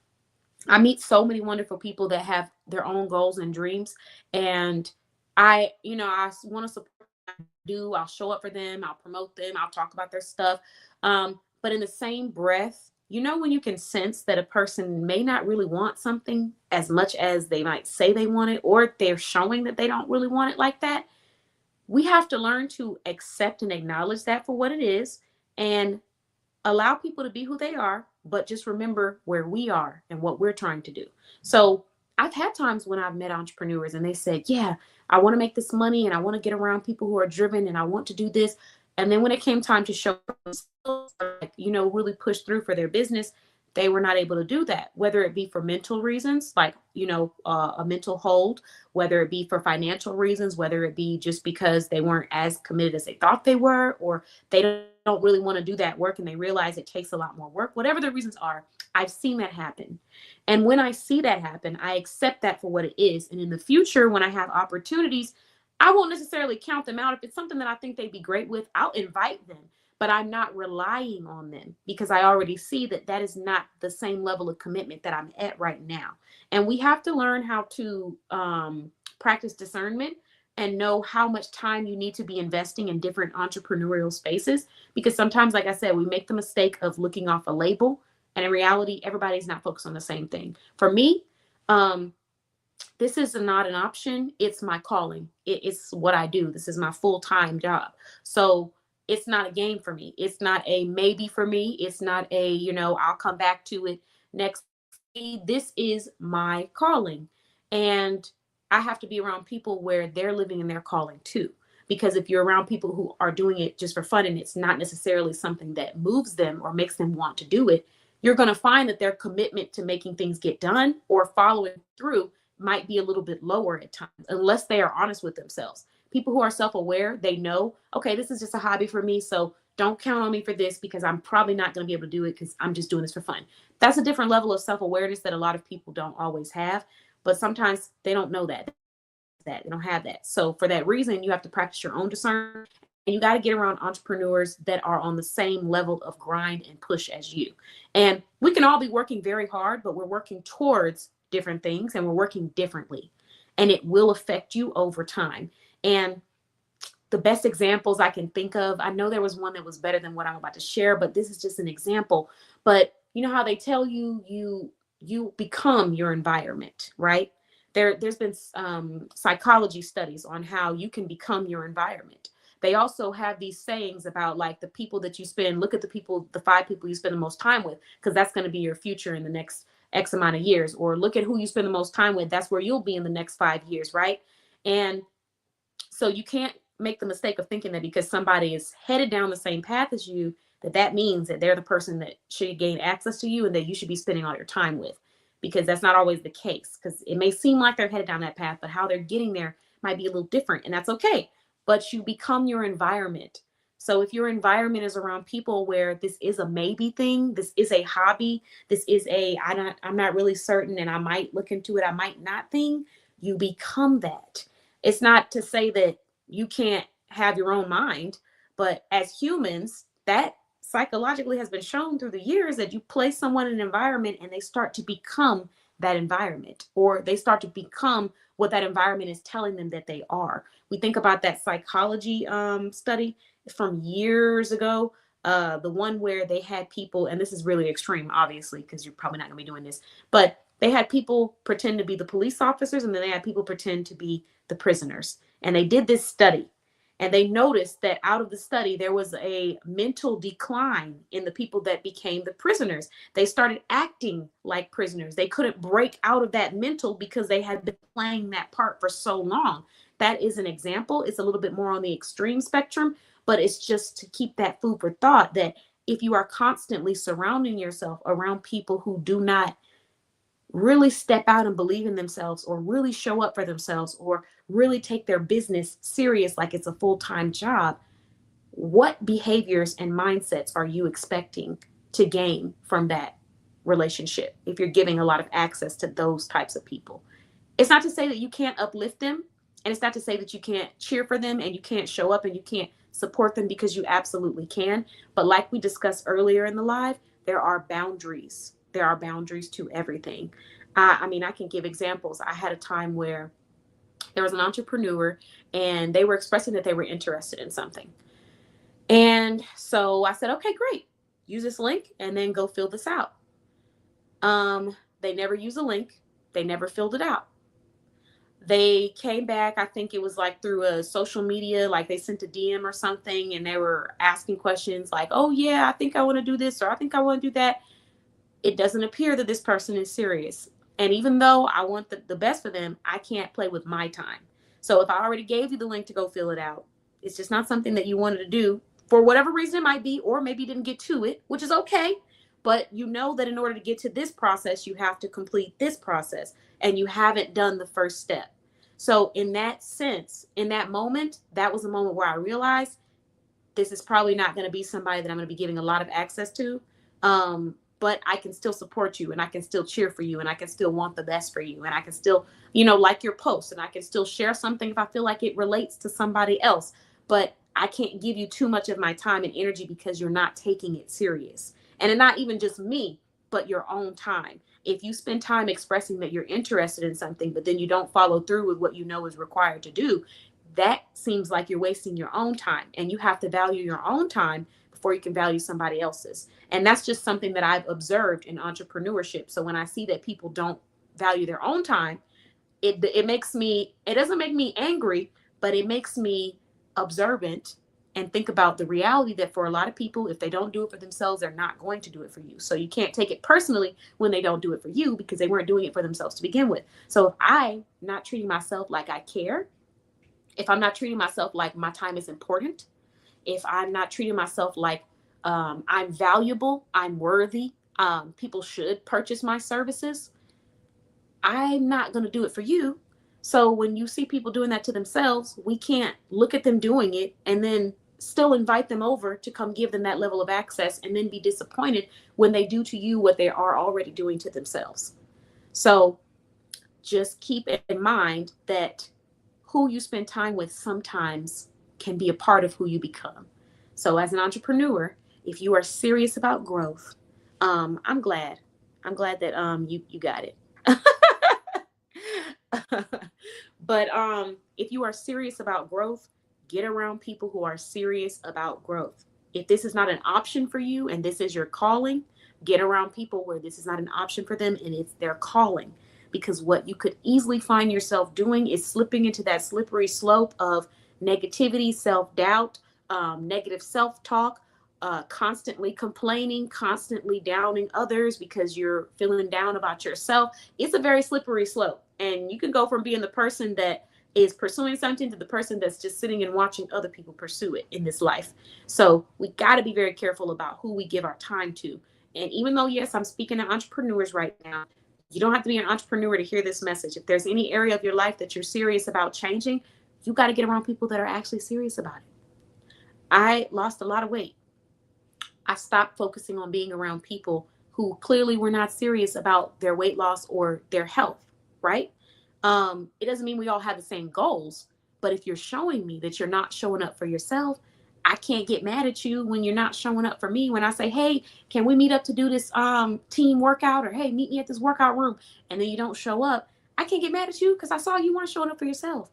I meet so many wonderful people that have their own goals and dreams. And I want to support them. I'll show up for them. I'll promote them. I'll talk about their stuff. But in the same breath, when you can sense that a person may not really want something as much as they might say they want it, or they're showing that they don't really want it like that, we have to learn to accept and acknowledge that for what it is and allow people to be who they are, but just remember where we are and what we're trying to do. So I've had times when I've met entrepreneurs and they said, yeah, I want to make this money and I want to get around people who are driven and I want to do this. And then when it came time to show themselves, really push through for their business, they were not able to do that, whether it be for mental reasons, like, a mental hold, whether it be for financial reasons, whether it be just because they weren't as committed as they thought they were, or they don't really want to do that work and they realize it takes a lot more work. Whatever the reasons are, I've seen that happen. And when I see that happen, I accept that for what it is. And in the future, when I have opportunities, I won't necessarily count them out. If it's something that I think they'd be great with, I'll invite them. But I'm not relying on them because I already see that is not the same level of commitment that I'm at right now. And we have to learn how to practice discernment and know how much time you need to be investing in different entrepreneurial spaces. Because sometimes, like I said, we make the mistake of looking off a label. And in reality, everybody's not focused on the same thing. For me, this is not an option. It's my calling. It's what I do. This is my full-time job. So it's not a game for me. It's not a maybe for me. It's not a, I'll come back to it next. This is my calling. And I have to be around people where they're living in their calling too. Because if you're around people who are doing it just for fun and it's not necessarily something that moves them or makes them want to do it, you're going to find that their commitment to making things get done or following through might be a little bit lower at times, unless they are honest with themselves. People who are self-aware, they know, okay, this is just a hobby for me. So don't count on me for this because I'm probably not going to be able to do it because I'm just doing this for fun. That's a different level of self-awareness that a lot of people don't always have, but sometimes they don't know that they don't have that. So for that reason, you have to practice your own discernment, and you got to get around entrepreneurs that are on the same level of grind and push as you. And we can all be working very hard, but we're working towards different things and we're working differently, and it will affect you over time. And the best examples I can think of, I know there was one that was better than what I'm about to share, but this is just an example. But you know how they tell you, you become your environment, right? there's been psychology studies on how you can become your environment. They also have these sayings about like the people that you spend, look at the 5 people you spend the most time with, because that's going to be your future in the next X amount of years. Or look at who you spend the most time with. That's where you'll be in the next 5 years, right? And so you can't make the mistake of thinking that because somebody is headed down the same path as you, that means that they're the person that should gain access to you and that you should be spending all your time with, because that's not always the case. Because it may seem like they're headed down that path, but how they're getting there might be a little different, and that's okay. But you become your environment. So if your environment is around people where this is a maybe thing, this is a hobby, this is I'm not really certain and I might look into it, I might not thing, you become that. It's not to say that you can't have your own mind, but as humans, that psychologically has been shown through the years that you place someone in an environment and they start to become that environment, or they start to become what that environment is telling them that they are. We think about that psychology study from years ago, the one where they had people, and this is really extreme, obviously, because you're probably not going to be doing this, but they had people pretend to be the police officers, and then they had people pretend to be the prisoners. And they did this study, and they noticed that out of the study, there was a mental decline in the people that became the prisoners. They started acting like prisoners. They couldn't break out of that mental because they had been playing that part for so long. That is an example. It's a little bit more on the extreme spectrum, but it's just to keep that food for thought that if you are constantly surrounding yourself around people who do not really step out and believe in themselves, or really show up for themselves, or really take their business serious like it's a full-time job, what behaviors and mindsets are you expecting to gain from that relationship if you're giving a lot of access to those types of people? It's not to say that you can't uplift them, and it's not to say that you can't cheer for them and you can't show up and you can't support them, because you absolutely can. But like we discussed earlier in the live, there are boundaries. There are boundaries to everything. I mean, I can give examples. I had a time where there was an entrepreneur and they were expressing that they were interested in something. And so I said, okay, great. Use this link and then go fill this out. They never used a link. They never filled it out. They came back, I think it was like through a social media, like they sent a DM or something, and they were asking questions like, oh yeah, I think I want to do this, or I think I want to do that. It doesn't appear that this person is serious. And even though I want the best for them, I can't play with my time. So if I already gave you the link to go fill it out, it's just not something that you wanted to do for whatever reason it might be, or maybe you didn't get to it, which is okay. But you know that in order to get to this process, you have to complete this process, and you haven't done the first step. So in that sense, in that moment, that was a moment where I realized this is probably not going to be somebody that I'm going to be giving a lot of access to. But I can still support you, and I can still cheer for you, and I can still want the best for you, and I can still, like your post, and I can still share something if I feel like it relates to somebody else. But I can't give you too much of my time and energy because you're not taking it serious. And not even just me, but your own time. If you spend time expressing that you're interested in something, but then you don't follow through with what you know is required to do, that seems like you're wasting your own time. And you have to value your own time before you can value somebody else's. And that's just something that I've observed in entrepreneurship. So when I see that people don't value their own time, it doesn't make me angry, but it makes me observant and think about the reality that for a lot of people, if they don't do it for themselves, they're not going to do it for you. So you can't take it personally when they don't do it for you, because they weren't doing it for themselves to begin with. So if I'm not treating myself like I care, if I'm not treating myself like my time is important, if I'm not treating myself like I'm valuable, I'm worthy, people should purchase my services, I'm not going to do it for you. So when you see people doing that to themselves, we can't look at them doing it and then still invite them over to come give them that level of access and then be disappointed when they do to you what they are already doing to themselves. So just keep in mind that who you spend time with sometimes can be a part of who you become. So as an entrepreneur, if you are serious about growth, I'm glad that you got it. But if you are serious about growth, get around people who are serious about growth. If this is not an option for you and this is your calling, get around people where this is not an option for them and it's their calling. because what you could easily find yourself doing is slipping into that slippery slope of negativity, self-doubt, negative self-talk, constantly complaining, constantly downing others because you're feeling down about yourself. It's a very slippery slope. And you can go from being the person that is pursuing something to the person that's just sitting and watching other people pursue it in this life. So we got to be very careful about who we give our time to. And even though, yes, I'm speaking to entrepreneurs right now, you don't have to be an entrepreneur to hear this message. If there's any area of your life that you're serious about changing, you got to get around people that are actually serious about it. I lost a lot of weight. I stopped focusing on being around people who clearly were not serious about their weight loss or their health, right? It doesn't mean we all have the same goals, but if you're showing me that you're not showing up for yourself, I can't get mad at you when you're not showing up for me. When I say, hey, can we meet up to do this team workout, or hey, meet me at this workout room, and then you don't show up, I can't get mad at you because I saw you weren't showing up for yourself.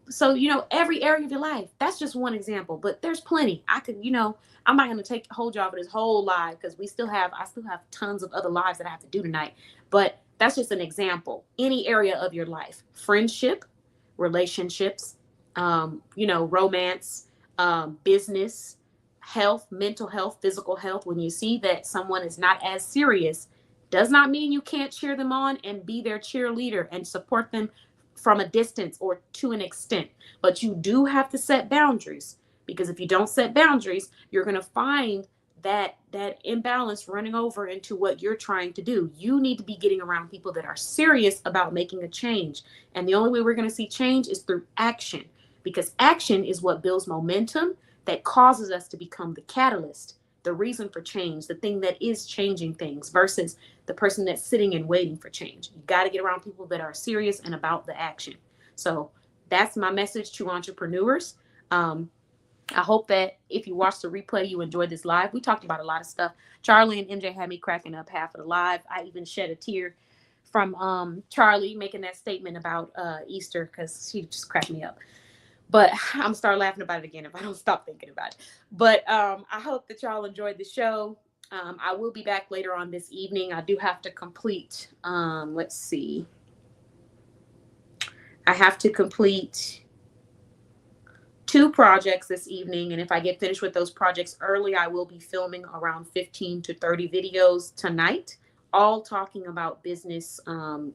So, every area of your life, that's just one example, but there's plenty. I'm not going to hold y'all for this whole live because I still have tons of other lives that I have to do tonight. But that's just an example. Any area of your life, friendship, relationships, romance, business, health, mental health, physical health. When you see that someone is not as serious, does not mean you can't cheer them on and be their cheerleader and support them from a distance or to an extent. But you do have to set boundaries, because if you don't set boundaries, you're going to find that imbalance running over into what you're trying to do. You need to be getting around people that are serious about making a change. And the only way we're going to see change is through action, because action is what builds momentum that causes us to become the catalyst, the reason for change, the thing that is changing things, versus the person that's sitting and waiting for change. You got to get around people that are serious and about the action. So that's my message to entrepreneurs. I hope that if you watch the replay, you enjoyed this live. We talked about a lot of stuff. Charlie and MJ had me cracking up half of the live. I even shed a tear from Charlie making that statement about Easter, because she just cracked me up. But I'm going to start laughing about it again if I don't stop thinking about it. But I hope that y'all enjoyed the show. I will be back later on this evening. I do have to complete, let's see. I have to complete 2 projects this evening. And if I get finished with those projects early, I will be filming around 15 to 30 videos tonight, all talking about business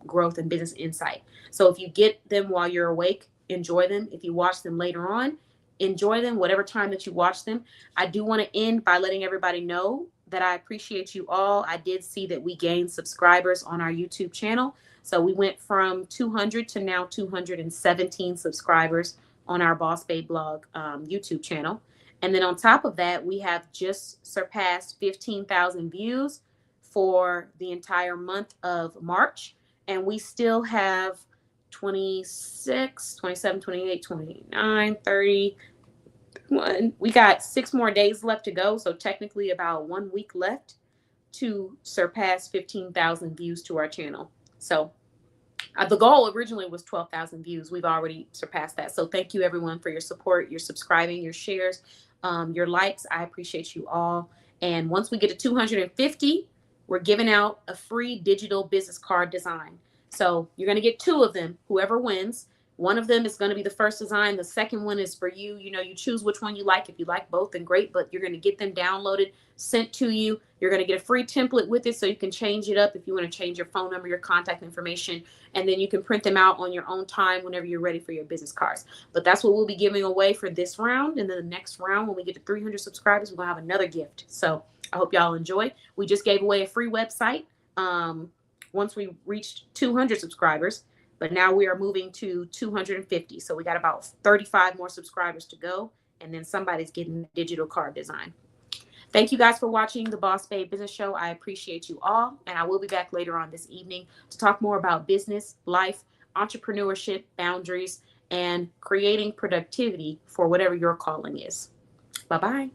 growth and business insight. So if you get them while you're awake, enjoy them. If you watch them later on, enjoy them, whatever time that you watch them. I do want to end by letting everybody know that I appreciate you all. I did see that we gained subscribers on our YouTube channel. So we went from 200 to now 217 subscribers on our Boss Babe blog YouTube channel. And then on top of that, we have just surpassed 15,000 views for the entire month of March. And we still have 26, 27, 28, 29, 30. We got 6 more days left to go. So technically about 1 week left to surpass 15,000 views to our channel. So the goal originally was 12,000 views. We've already surpassed that. So thank you everyone for your support, your subscribing, your shares, your likes. I appreciate you all. And once we get to 250, we're giving out a free digital business card design. So you're going to get 2 of them, whoever wins. One of them is going to be the first design. The second one is for you. You choose which one you like. If you like both, then great, but you're going to get them downloaded, sent to you. You're going to get a free template with it so you can change it up if you want to change your phone number, your contact information, and then you can print them out on your own time whenever you're ready for your business cards. But that's what we'll be giving away for this round. And then the next round, when we get to 300 subscribers, we're going to have another gift. So I hope y'all enjoy. We just gave away a free website once we reached 200 subscribers. But now we are moving to 250. So we got about 35 more subscribers to go. And then somebody's getting a digital card design. Thank you guys for watching the Boss Babe Business Show. I appreciate you all. And I will be back later on this evening to talk more about business, life, entrepreneurship, boundaries, and creating productivity for whatever your calling is. Bye-bye.